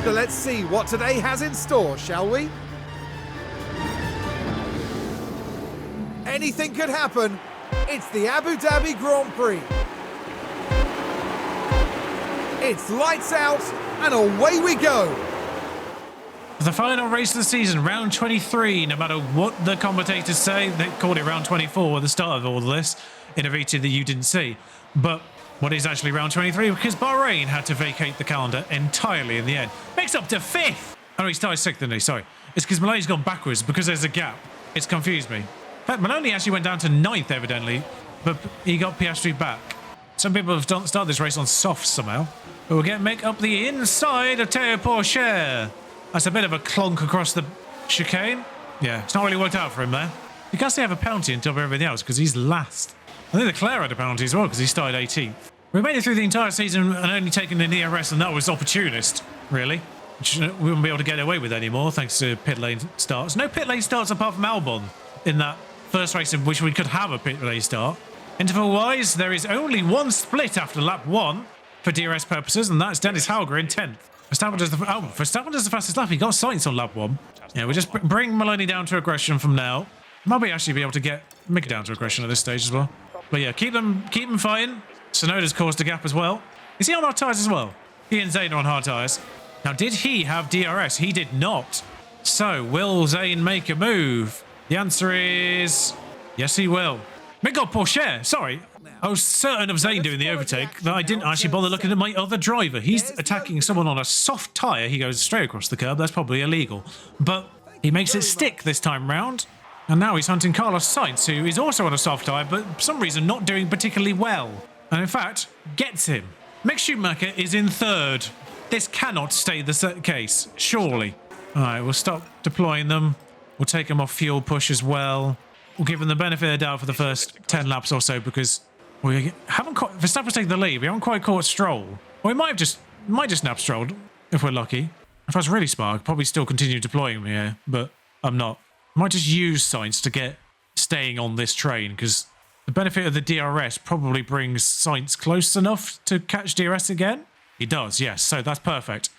So let's see what today has in store, shall we? Anything could happen. It's the Abu Dhabi Grand Prix. It's lights out and away we go. The final race of the season, round 23, no matter what the commentators say, they called it round 24 at the start of all of this in a VT that you didn't see. But what is actually round 23? Because Bahrain had to vacate the calendar entirely in the end. Makes up to 5th! Oh, he started 6th, didn't he? Sorry. It's because Maloney's gone backwards because there's a gap. It's confused me. In fact, Maloney actually went down to 9th, evidently, but he got Piastri back. Some people have started this race on softs somehow. But we'll get Mick up the inside of Théo Pourchaire. That's a bit of a clonk across the chicane. Yeah, it's not really worked out for him there. He can still have a penalty on top of everything else because he's last. I think Leclerc had a penalty as well because he started 18th. We made it through the entire season and only taken an ERS, and that was opportunist, really. Which we wouldn't be able to get away with anymore thanks to pit lane starts. No pit lane starts apart from Albon in that first race in which we could have a pit lane start. Interval-wise, there is only 1 split after lap 1 for DRS purposes, and that's Dennis Hauger in 10th. Verstappen does the fastest lap. He got Sainz on lap 1. Yeah, we just bring Maloney down to aggression from now. Might actually be able to get Mick down to aggression at this stage as well. But yeah, keep them fighting. Tsunoda's caused a gap as well. Is he on hard tyres as well? He and Zane are on hard tyres. Now, did he have DRS? He did not. So, will Zane make a move? The answer is yes, he will. Mick got Pourchaire. Sorry. I was certain of Zane doing the overtake that I didn't actually bother looking at my other driver. He's attacking someone on a soft tyre. He goes straight across the curb. That's probably illegal. But he makes it stick this time round. And now he's hunting Carlos Sainz, who is also on a soft tyre, but for some reason not doing particularly well. And in fact, gets him. Mick Schumacher is in 3rd. This cannot stay the case, surely. All right, we'll stop deploying them. We'll take them off fuel push as well. We'll give them the benefit of the doubt for the first 10 laps or so because we haven't caught... Verstappen's taking the lead. We haven't quite caught Stroll. Or we might just nab Stroll if we're lucky. If I was really smart, I'd probably still continue deploying him here, but I'm not. I might just use Sainz to get staying on this train because The benefit of the DRS probably brings Sainz close enough to catch DRS again. He does, yes. So that's perfect.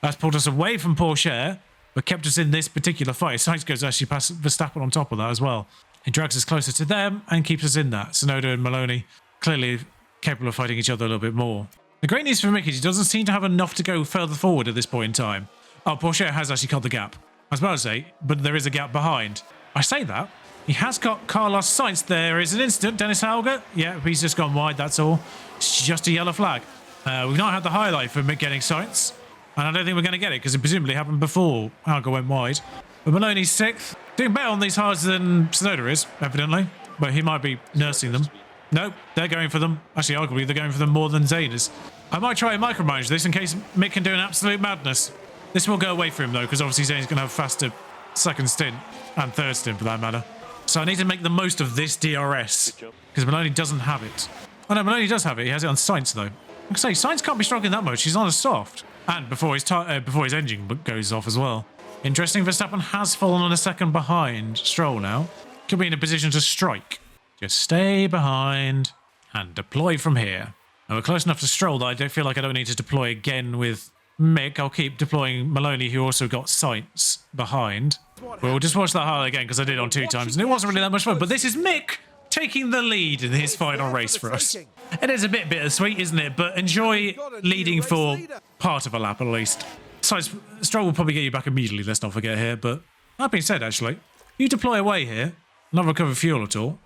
That's pulled us away from Porsche, but kept us in this particular fight. Sainz goes actually past Verstappen on top of that as well. It drags us closer to them and keeps us in that. Tsunoda and Maloney clearly capable of fighting each other a little bit more. The great news for Mick is he doesn't seem to have enough to go further forward at this point in time. Oh, Porsche has actually cut the gap. I was about to say, but there is a gap behind. I say that. He has got Carlos Sainz. There is an incident. Dennis Hauger. Yeah, he's just gone wide, that's all. It's just a yellow flag. We've not had the highlight for Mick getting Sainz. And I don't think we're going to get it because it presumably happened before Hauger went wide. But Maloney's 6th. Doing better on these hards than Tsunoda is, evidently. But he might be nursing them. Nope, they're going for them. Actually, arguably, they're going for them more than Zane is. I might try and micromanage this in case Mick can do an absolute madness. This will go away for him, though, because obviously Zane's going to have faster second stint and third stint, for that matter. So I need to make the most of this DRS, because Maloney doesn't have it. Oh, no, Maloney does have it. He has it on Sainz, though. I can say, Sainz can't be struggling that much. He's on a soft. And before his engine goes off as well. Interesting, Verstappen has fallen on a second behind Stroll now. Could be in a position to strike. Just stay behind and deploy from here. And we're close enough to Stroll that I don't feel like I don't need to deploy again with Mick. I'll keep deploying Maloney, who also got Sainz behind. We'll just watch that highlight again because I did it on 2 times and it wasn't really that much fun. But this is Mick taking the lead in his final race for us. It is a bit bittersweet, isn't it? But enjoy leading for part of a lap at least. Besides, Stroll will probably get you back immediately, let's not forget here. But that being said, actually, you deploy away here, not recover fuel at all.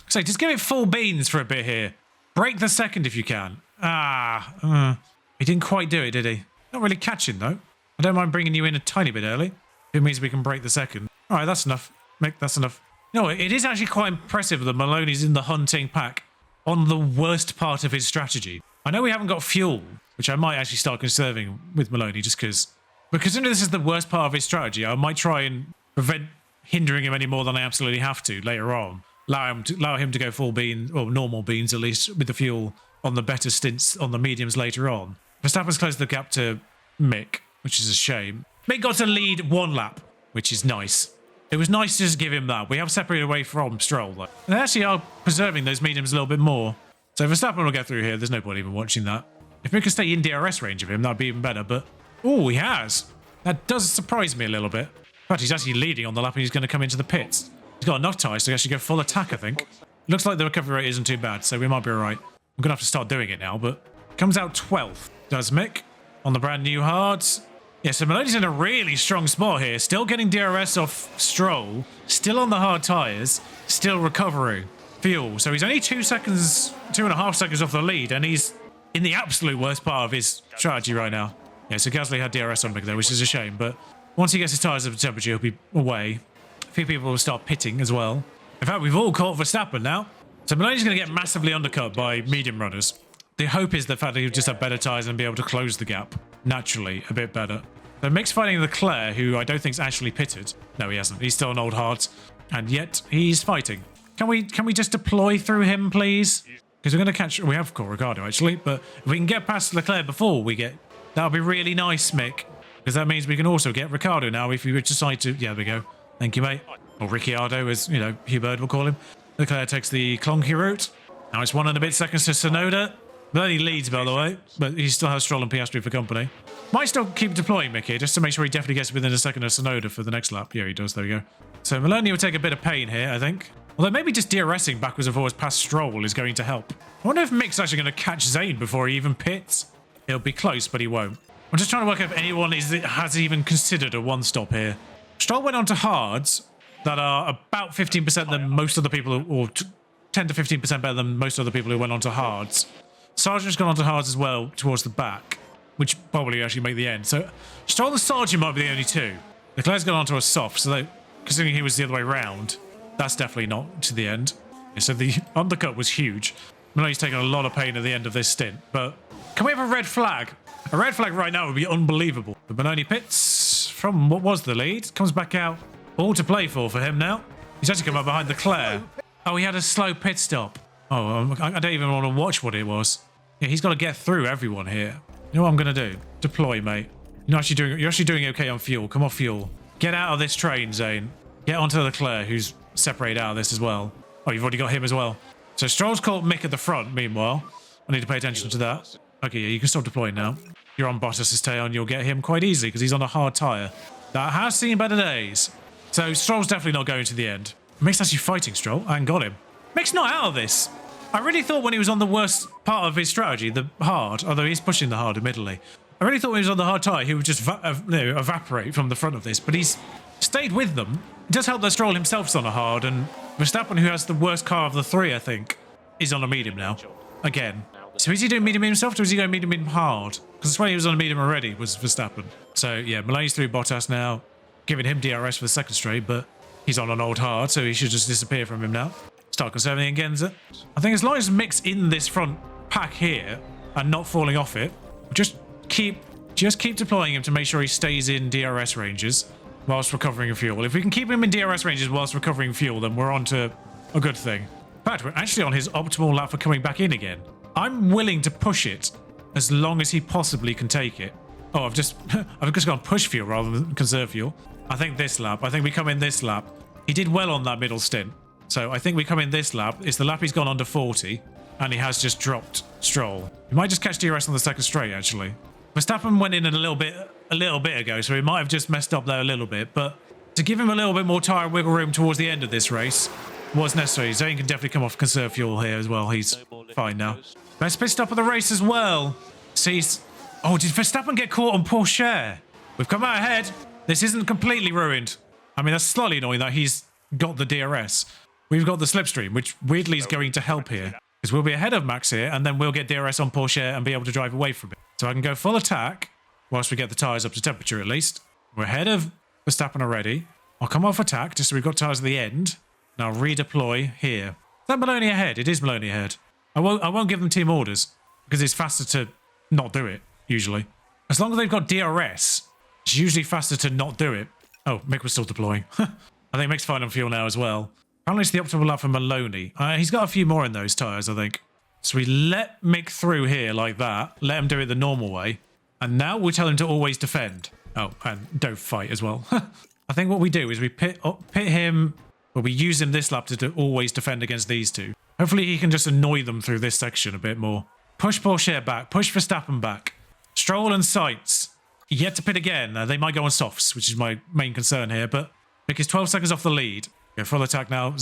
So just give it full beans for a bit here. Break the second if you can. He didn't quite do it, did he? Not really catching, though. I don't mind bringing you in a tiny bit early. It means we can break the second. All right, that's enough. Mick, that's enough. No, it is actually quite impressive that Maloney's in the hunting pack on the worst part of his strategy. I know we haven't got fuel, which I might actually start conserving with Maloney just because... But considering this is the worst part of his strategy, I might try and prevent hindering him any more than I absolutely have to later on. Allow him to go full beans, or normal beans at least, with the fuel on the better stints on the mediums later on. Verstappen's closed the gap to Mick, which is a shame. Mick got to lead 1 lap, which is nice. It was nice to just give him that. We have separated away from Stroll, though. And they actually are preserving those mediums a little bit more. So Verstappen will get through here. There's no point even watching that. If Mick can stay in DRS range of him, that'd be even better. But, oh, he has. That does surprise me a little bit. In fact, he's actually leading on the lap and he's going to come into the pits. He's got enough tyres to actually go full attack, I think. Looks like the recovery rate isn't too bad, so we might be all right. I'm going to have to start doing it now, but comes out 12th, does Mick, on the brand new hards. Yeah, so Maloney's in a really strong spot here. Still getting DRS off Stroll, still on the hard tyres, still recovering fuel. So he's only 2.5 seconds off the lead, and he's in the absolute worst part of his strategy right now. Yeah, so Gasly had DRS on Mick there, which is a shame, but once he gets his tyres up to temperature, he'll be away. A few people will start pitting as well. In fact, we've all caught Verstappen now. So Maloney's going to get massively undercut by medium runners. The hope is the fact that he'll just have better tyres and be able to close the gap naturally a bit better. So Mick's fighting Leclerc, who I don't think's actually pitted. No, he hasn't. He's still on old hards, and yet he's fighting. Can we just deploy through him, please? Because we're going to catch... We have caught Ricciardo, actually, but if we can get past Leclerc before we get... That'll be really nice, Mick. Because that means we can also get Ricciardo now if we decide to... Yeah, there we go. Thank you, mate. Or Ricciardo, as, you know, Hugh Bird will call him. Leclerc takes the clunky route. Now it's 1 and a bit seconds to Tsunoda. But he leads, by the way. But he still has Stroll and Piastri for company. Might still keep deploying Mick here, just to make sure he definitely gets within a second of Tsunoda for the next lap. Yeah, he does. There we go. So Maloney will take a bit of pain here, I think. Although maybe just DRSing backwards and forwards past Stroll is going to help. I wonder if Mick's actually going to catch Zane before he even pits. He'll be close, but he won't. I'm just trying to work out if anyone has even considered a one-stop here. Stroll went on to hards that are about 15% than most other people, or 10 to 15% better than most other people who went on to hards. Sargent's gone on to hards as well towards the back, which probably actually make the end. So Stroll and Sargent might be the only 2. Leclerc's gone on to a soft, so considering he was the other way round, that's definitely not to the end. Yeah, so the undercut was huge. Maloney's taken a lot of pain at the end of this stint, but can we have a red flag? A red flag right now would be unbelievable. But Maloney pits from what was the lead, comes back out. All to play for him now. He's actually come up behind Leclerc. Oh, he had a slow pit stop. Oh, I don't even want to watch what it was. Yeah, he's got to get through everyone here. You know what I'm going to do? Deploy, mate. You're actually doing okay on fuel. Come off fuel. Get out of this train, Zane. Get onto Leclerc, who's separated out of this as well. Oh, you've already got him as well. So Stroll's caught Mick at the front, meanwhile. I need to pay attention to that. Okay, yeah, you can stop deploying now. You're on Bottas's tail and you'll get him quite easily because he's on a hard tyre. That has seen better days. So Stroll's definitely not going to the end. Mick's actually fighting Stroll and got him. Mick's not out of this. I really thought when he was on the worst part of his strategy, the hard, although he's pushing the hard admittedly, I really thought when he was on the hard tyre, he would just evaporate from the front of this, but he's stayed with them. It does help that Stroll himself's on a hard, and Verstappen, who has the worst car of the three, I think, is on a medium now. Again. So is he doing medium soft or is he going medium hard? Because that's why he was on a medium already, was Verstappen. So yeah, Maloney's through Bottas now, giving him DRS for the second straight, but he's on an old hard, so he should just disappear from him now. Start conserving again. I think as long as Mick's in this front pack here and not falling off it, just keep deploying him to make sure he stays in DRS ranges whilst recovering fuel. If we can keep him in DRS ranges whilst recovering fuel, then we're on to a good thing. In fact, we're actually on his optimal lap for coming back in again. I'm willing to push it as long as he possibly can take it. Oh, I've just gone push fuel rather than conserve fuel. I think this lap. I think we come in this lap. He did well on that middle stint. So I think we come in this lap. It's the lap he's gone under 40 and he has just dropped Stroll. He might just catch DRS on the second straight, actually. Verstappen went in a little bit ago, so he might have just messed up there a little bit. But to give him a little bit more tyre wiggle room towards the end of this race was necessary. Zane can definitely come off conserve fuel here as well. He's fine now. Best pit stop of the race as well. Sees. Oh, did Verstappen get caught on Porsche? We've come out ahead. This isn't completely ruined. I mean, that's slightly annoying that he's got the DRS. We've got the slipstream, which weirdly is going to help here. Because we'll be ahead of Max here, and then we'll get DRS on Porsche and be able to drive away from it. So I can go full attack, whilst we get the tyres up to temperature at least. We're ahead of Verstappen already. I'll come off attack, just so we've got tyres at the end. Now redeploy here. Is that Maloney ahead? It is Maloney ahead. I won't give them team orders, because it's faster to not do it, usually. As long as they've got DRS, it's usually faster to not do it. Oh, Mick was still deploying. I think Mick's fine on fuel now as well. Apparently it's the optimal lap for Maloney. He's got a few more in those tyres, I think. So we let Mick through here like that. Let him do it the normal way. And now we tell him to always defend. Oh, and don't fight as well. I think what we do is we pit him, but we use him this lap to always defend against these two. Hopefully he can just annoy them through this section a bit more. Push Porsche back. Push Verstappen back. Stroll and Sainz. Yet to pit again. They might go on softs, which is my main concern here, but Mick is 12 seconds off the lead. Go full attack now.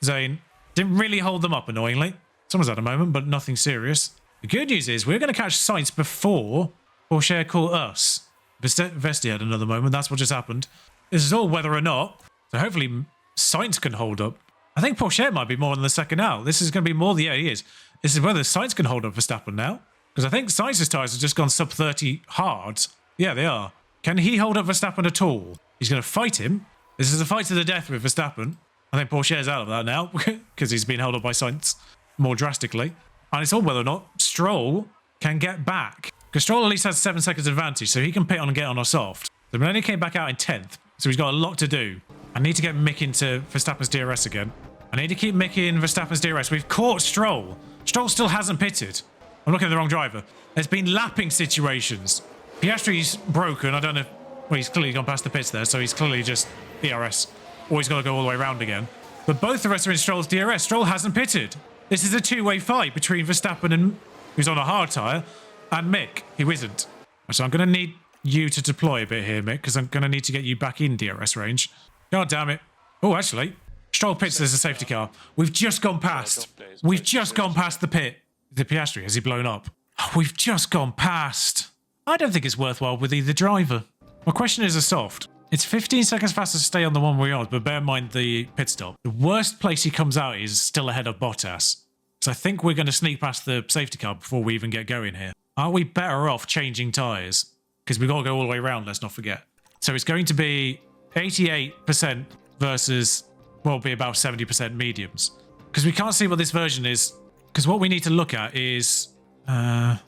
Zane didn't really hold them up, annoyingly. Someone's had a moment, but nothing serious. The good news is we're going to catch Sainz before Porsche caught us. Vesti had another moment. That's what just happened. This is all whether or not. So hopefully Sainz can hold up. I think Porsche might be more in the second out. This is going to be more. Yeah, he is. This is whether Sainz can hold up Verstappen now. Because I think Sainz's tyres have just gone sub 30 hard. Yeah, they are. Can he hold up Verstappen at all? He's going to fight him. This is a fight to the death with Verstappen. I think Porsche's out of that now because he's been held up by Sainz more drastically. And it's all whether or not Stroll can get back. Because Stroll at least has 7 seconds advantage, so he can pit on and get on or soft. The Maloney came back out in 10th, so he's got a lot to do. I need to get Mick into Verstappen's DRS again. I need to keep Mick in Verstappen's DRS. We've caught Stroll. Stroll still hasn't pitted. I'm looking at the wrong driver. There's been lapping situations. Piastri's broken. I don't know. Well, he's clearly gone past the pits there, so he's clearly just DRS. Or he's got to go all the way around again. But both the rest are in Stroll's DRS. Stroll hasn't pitted. This is a two-way fight between Verstappen and who's on a hard tyre and Mick, who isn't. So I'm going to need you to deploy a bit here, Mick, because I'm going to need to get you back in DRS range. God damn it. Oh, actually, Stroll pits. There's a safety car. We've just gone past. We've just gone past the pit. The Piastri, has he blown up? Oh, we've just gone past. I don't think it's worthwhile with either driver. My question is a soft. It's 15 seconds faster to stay on the one we're on, but bear in mind the pit stop. The worst place he comes out is still ahead of Bottas. So I think we're going to sneak past the safety car before we even get going here. Are we better off changing tyres? Because we've got to go all the way around, let's not forget. So it's going to be 88% versus, well, it'll be about 70% mediums. Because we can't see what this version is. Because what we need to look at is... oh,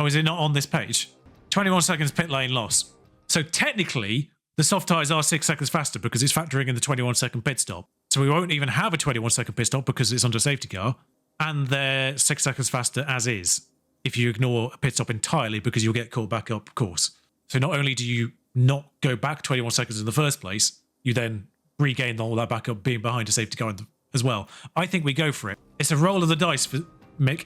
is it not on this page? 21 seconds pit lane loss. So technically, the soft tyres are 6 seconds faster because it's factoring in the 21-second pit stop. So we won't even have a 21-second pit stop because it's under safety car. And they're 6 seconds faster as is. If you ignore a pit stop entirely because you'll get caught back up, of course. So not only do you not go back 21 seconds in the first place, you then regain all that back up being behind a safety car as well. I think we go for it. It's a roll of the dice for Mick.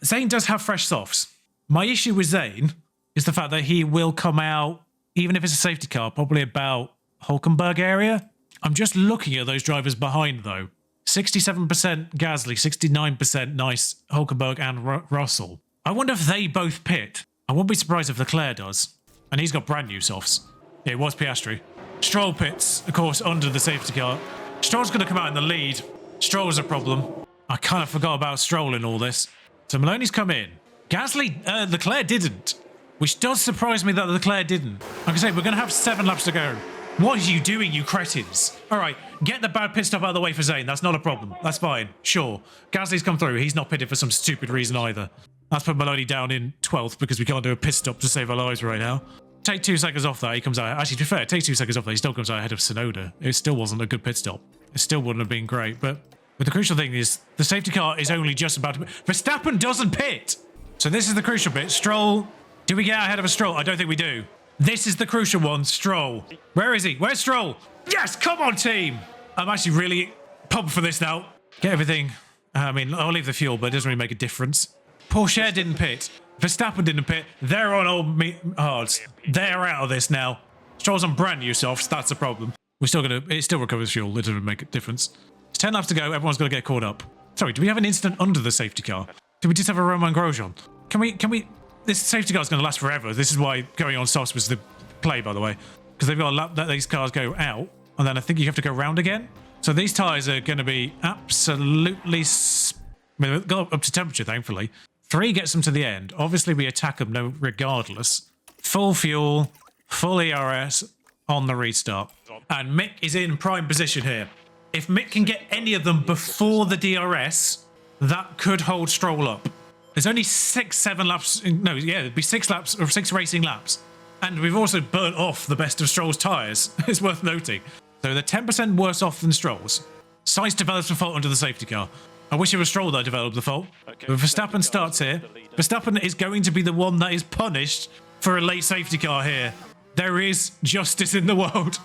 Zayn does have fresh softs. My issue with Zayn is the fact that he will come out, even if it's a safety car, probably about Hulkenberg area. I'm just looking at those drivers behind, though. 67% Gasly, 69% Nice, Hulkenberg and Russell. I wonder if they both pit. I won't be surprised if Leclerc does. And he's got brand new softs. Yeah, it was Piastri. Stroll pits, of course, under the safety car. Stroll's going to come out in the lead. Stroll's a problem. I kind of forgot about Stroll in all this. So Maloney's come in. Gasly, Leclerc didn't. Which does surprise me that Leclerc didn't. Like I say, we're going to have 7 laps to go. What are you doing, you cretins? All right, get the bad pit stop out of the way for Zayn. That's not a problem. That's fine. Sure. Gasly's come through. He's not pitted for some stupid reason either. Let's put Maloney down in 12th because we can't do a pit stop to save our lives right now. Take 2 seconds off that. He comes out. Actually, to be fair, take 2 seconds off that. He still comes out ahead of Tsunoda. It still wasn't a good pit stop. It still wouldn't have been great. But the crucial thing is the safety car is only just about to... Verstappen doesn't pit. So this is the crucial bit. Stroll... Do we get ahead of a Stroll? I don't think we do. This is the crucial one. Stroll. Where is he? Where's Stroll? Yes! Come on, team! I'm actually really pumped for this now. Get everything... I mean, I'll leave the fuel, but it doesn't really make a difference. Porsche didn't pit. Verstappen didn't pit. They're on old hards. They're out of this now. Stroll's on brand new softs. That's a problem. We're still gonna... It still recovers fuel. It doesn't make a difference. It's 10 laps to go. Everyone's got to get caught up. Sorry, do we have an incident under the safety car? Did we just have a Romain Grosjean? Can we... This safety car is going to last forever. This is why going on softs was the play, by the way. Because they've got a lap that these cars go out. And then I think you have to go round again. So these tyres are going to be absolutely... I mean, they've got up to temperature, thankfully. 3 gets them to the end. Obviously, we attack them regardless. Full fuel, full ERS on the restart. And Mick is in prime position here. If Mick can get any of them before the DRS, that could hold Stroll up. There's only 6-7 laps. No, yeah, it'd be 6 laps or 6 racing laps. And we've also burnt off the best of Stroll's tyres. It's worth noting. So they're 10% worse off than Stroll's. Sainz develops a fault under the safety car. I wish it was Stroll that developed the fault. But Verstappen starts here. Verstappen is going to be the one that is punished for a late safety car here. There is justice in the world.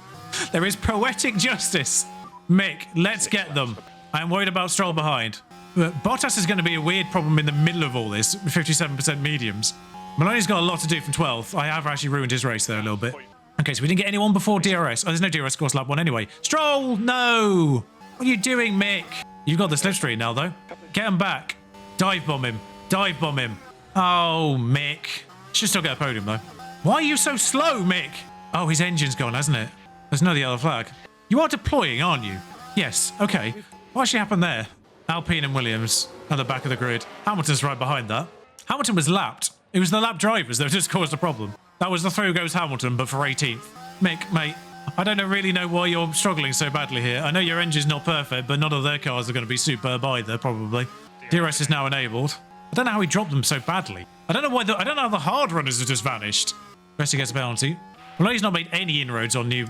There is poetic justice. Mick, let's get them. I am worried about Stroll behind. But Bottas is going to be a weird problem in the middle of all this, with 57% mediums. Maloney's got a lot to do from 12th. I have actually ruined his race there a little bit. Okay, so we didn't get anyone before DRS. Oh, there's no DRS course lap 1 anyway. Stroll, no! What are you doing, Mick? You've got the slipstream now, though. Get him back. Dive bomb him. Dive bomb him. Oh, Mick. Should still get a podium, though. Why are you so slow, Mick? Oh, his engine's gone, hasn't it? There's no yellow flag. You are deploying, aren't you? Yes, okay. What actually happened there? Alpine and Williams at the back of the grid. Hamilton's right behind that. Hamilton was lapped. It was the lap drivers that just caused a problem. That was the through goes Hamilton, but for 18th. Mick, mate, I don't really know why you're struggling so badly here. I know your engine's not perfect, but none of their cars are going to be superb either, probably. DRS is now enabled. I don't know how he dropped them so badly. I don't know why. I don't know how the hard runners have just vanished. Resti gets a penalty. Well, he's not made any inroads on new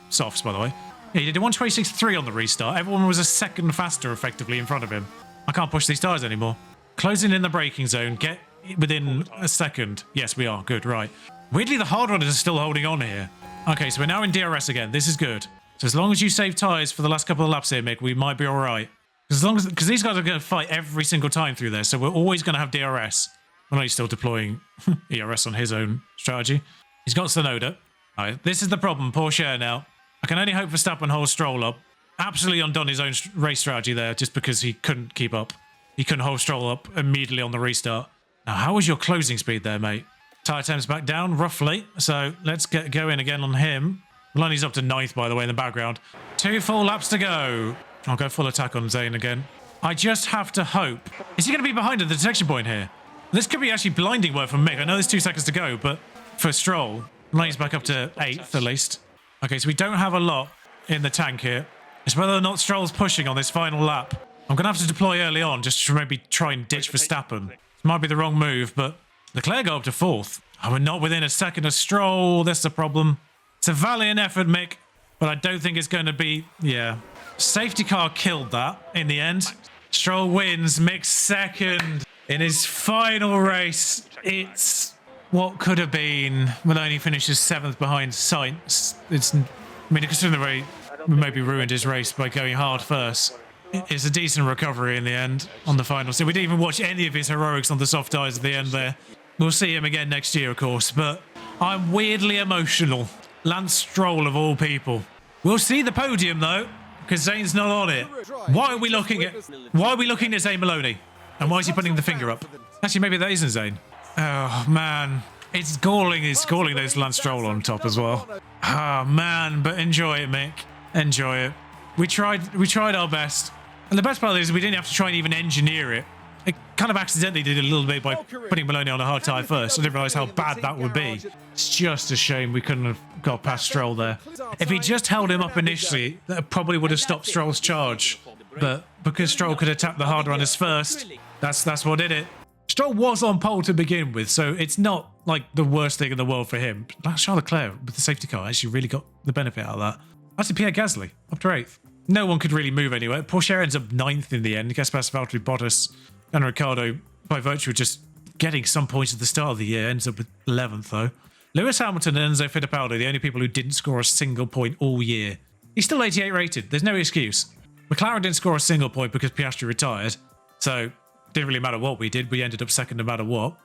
softs, by the way. Yeah, he did a 126.3 on the restart. Everyone was a second faster, effectively, in front of him. I can't push these tyres anymore. Closing in the braking zone. Get within a second. Yes, we are. Good, right. Weirdly, the hard runners are still holding on here. Okay, so we're now in DRS again. This is good. So as long as you save tyres for the last couple of laps here, Mick, we might be all right. Because these guys are going to fight every single time through there, so we're always going to have DRS. Well, he's still deploying ERS on his own strategy. He's got Tsunoda. All right, this is the problem. Porsche now. I can only hope Verstappen holds Stroll up. Absolutely undone his own race strategy there just because he couldn't keep up. He couldn't hold Stroll up immediately on the restart. Now, how was your closing speed there, mate? Tyre time's back down, roughly. So let's get going again on him. Maloney's up to 9th, by the way, in the background. 2 full laps to go. I'll go full attack on Zayn again. I just have to hope. Is he going to be behind at the detection point here? This could be actually blinding work from Mick. I know there's 2 seconds to go, but for Stroll, Maloney's back up to 8th at least. Okay, so we don't have a lot in the tank here. It's whether or not Stroll's pushing on this final lap. I'm going to have to deploy early on just to maybe try and ditch Verstappen. This might be the wrong move, but Leclerc got up to 4th. And we're not within a second of Stroll. That's the problem. It's a valiant effort, Mick, but I don't think it's going to be... Yeah. Safety car killed that in the end. Stroll wins. Mick second in his final race. It's what could have been. Maloney finishes 7th behind Sainz. I mean, considering the way we maybe ruined his race by going hard first. It's a decent recovery in the end on the final. So we didn't even watch any of his heroics on the soft tyres at the end there. We'll see him again next year, of course, but I'm weirdly emotional. Lance Stroll of all people. We'll see the podium though, because Zane's not on it. Why are we looking at Zane Maloney? And why is he putting the finger up? Actually, maybe that isn't Zane. Oh man, it's galling. It's galling. There's Lance Stroll on top as well. Oh man, but enjoy it, Mick. Enjoy it. We tried our best. And the best part is we didn't have to try and even engineer it. It kind of accidentally did a little bit by putting Maloney on a hard tyre first. I didn't realise how bad that would be. It's just a shame we couldn't have got past Stroll there. If he just held him up initially, that probably would have stopped Stroll's charge. But because Stroll could have tapped the hard runners first, that's what did it. Stroll was on pole to begin with, so it's not like the worst thing in the world for him. Charles Leclerc with the safety car actually really got the benefit out of that. Actually, Pierre Gasly up to 8th. No one could really move anywhere. Porsche ends up 9th in the end. Gets past Valtteri Bottas and Ricciardo by virtue of just getting some points at the start of the year. Ends up with 11th though. Lewis Hamilton and Enzo Fittipaldi, the only people who didn't score a single point all year. He's still 88 rated. There's no excuse. McLaren didn't score a single point because Piastri retired. So didn't really matter what we did. We ended up second no matter what.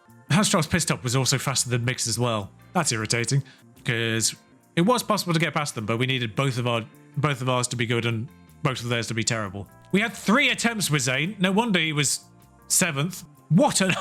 Stroll's pit stop was also faster than Mick's as well. That's irritating because it was possible to get past them, but we needed both of ours to be good and both of theirs to be terrible. We had 3 attempts with Zane. No wonder he was 7th. What an...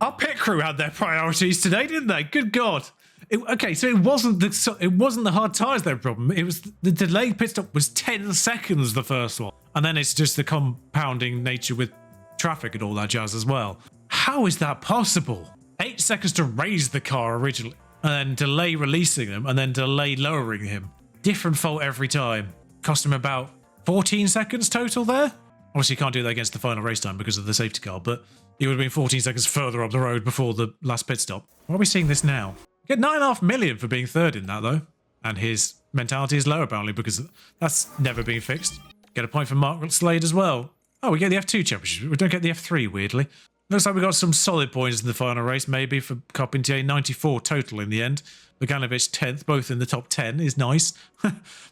Our pit crew had their priorities today, didn't they? Good God. Okay, so it wasn't the hard tyres their problem. It was the delayed pit stop was 10 seconds, the first one. And then it's just the compounding nature with traffic and all that jazz as well. How is that possible? 8 seconds to raise the car originally, and then delay releasing them, and then delay lowering him. Different fault every time. Cost him about 14 seconds total there. Obviously, you can't do that against the final race time because of the safety car, but he would have been 14 seconds further up the road before the last pit stop. Why are we seeing this now? Get 9.5 million for being 3rd in that, though. And his mentality is low, apparently, because that's never been fixed. Get a point for Mark Slade as well. Oh, we get the F2 championship. We don't get the F3, weirdly. Looks like we got some solid points in the final race, maybe, for Carpentier. 94 total in the end. Bogdanovic 10th, both in the top 10, is nice.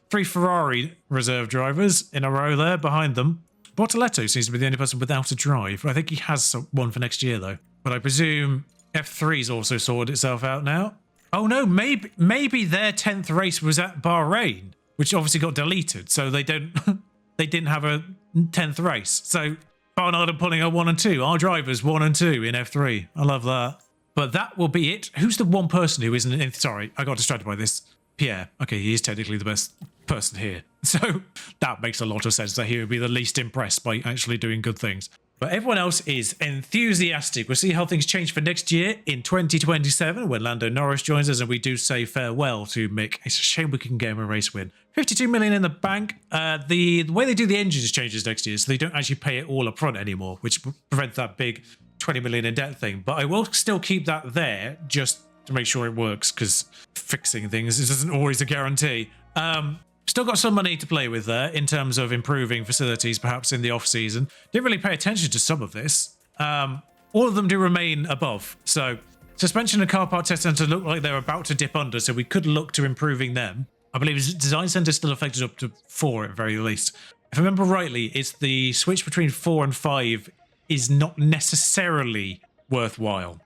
3 Ferrari reserve drivers in a row there behind them. Bortoletto seems to be the only person without a drive. I think he has one for next year, though. But I presume F3's also sorted itself out now. Oh, no, maybe their 10th race was at Bahrain, which obviously got deleted, so they didn't have a 10th race. So Barnard are pulling out 1 and 2. Our drivers 1 and 2 in F3. I love that. But that will be it. Who's the one person who isn't in... Sorry, I got distracted by this. Pierre. Okay, he is technically the best person here. So that makes a lot of sense that he would be the least impressed by actually doing good things. But everyone else is enthusiastic. We'll see how things change for next year in 2027 when Lando Norris joins us and we do say farewell to Mick. It's a shame we can get him a race win. 52 million in the bank. The way they do the engines changes next year, so they don't actually pay it all up front anymore, which prevents that big 20 million in debt thing. But I will still keep that there just to make sure it works, because fixing things isn't always a guarantee. Still got some money to play with there in terms of improving facilities, perhaps in the off season. Didn't really pay attention to some of this. All of them do remain above. So suspension and car park test centre look like they're about to dip under, so we could look to improving them. I believe design centre still affected up to 4 at very least. If I remember rightly, it's the switch between 4 and 5 is not necessarily worthwhile.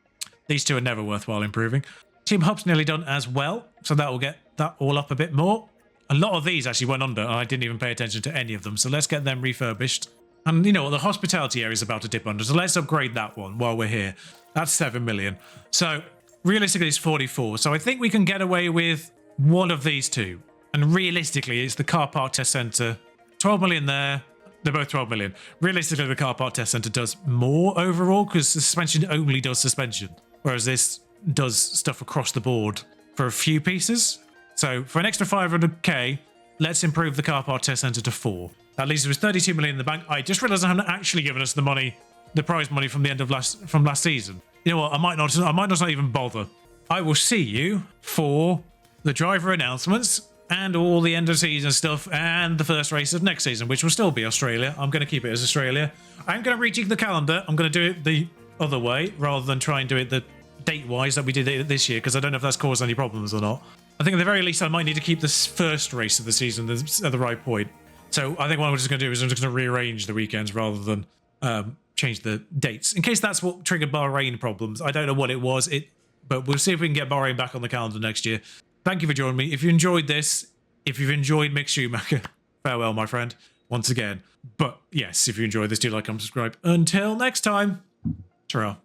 These 2 are never worthwhile improving. Team hub's nearly done as well, so that will get that all up a bit more. A lot of these actually went under, and I didn't even pay attention to any of them, so let's get them refurbished. And you know what, the hospitality area is about to dip under, so let's upgrade that one while we're here. That's 7 million. So realistically, it's 44. So I think we can get away with one of these 2. And realistically, it's the car park test centre. 12 million there. They're both 12 million. Realistically, the car park test centre does more overall, because suspension only does suspension, whereas this does stuff across the board for a few pieces. So for an extra 500k, let's improve the car park test centre to 4. That leaves us with 32 million in the bank. I just realised I haven't actually given us the money, the prize money from the end of last season. You know what? I might not even bother. I will see you for the driver announcements and all the end of season stuff and the first race of next season, which will still be Australia. I'm going to keep it as Australia. I'm going to rejig the calendar. I'm going to do it the other way rather than try and do it the date-wise that we did it this year, because I don't know if that's caused any problems or not. I think at the very least I might need to keep this first race of the season at the right point. So I think what I'm just going to do is I'm just going to rearrange the weekends rather than change the dates, in case that's what triggered Bahrain problems. I don't know what it was, but we'll see if we can get Bahrain back on the calendar next year. Thank you for joining me. If you enjoyed this, if you've enjoyed Mick Schumacher, farewell, my friend, once again. But yes, if you enjoyed this, do like, comment, subscribe. Until next time, ta-ra.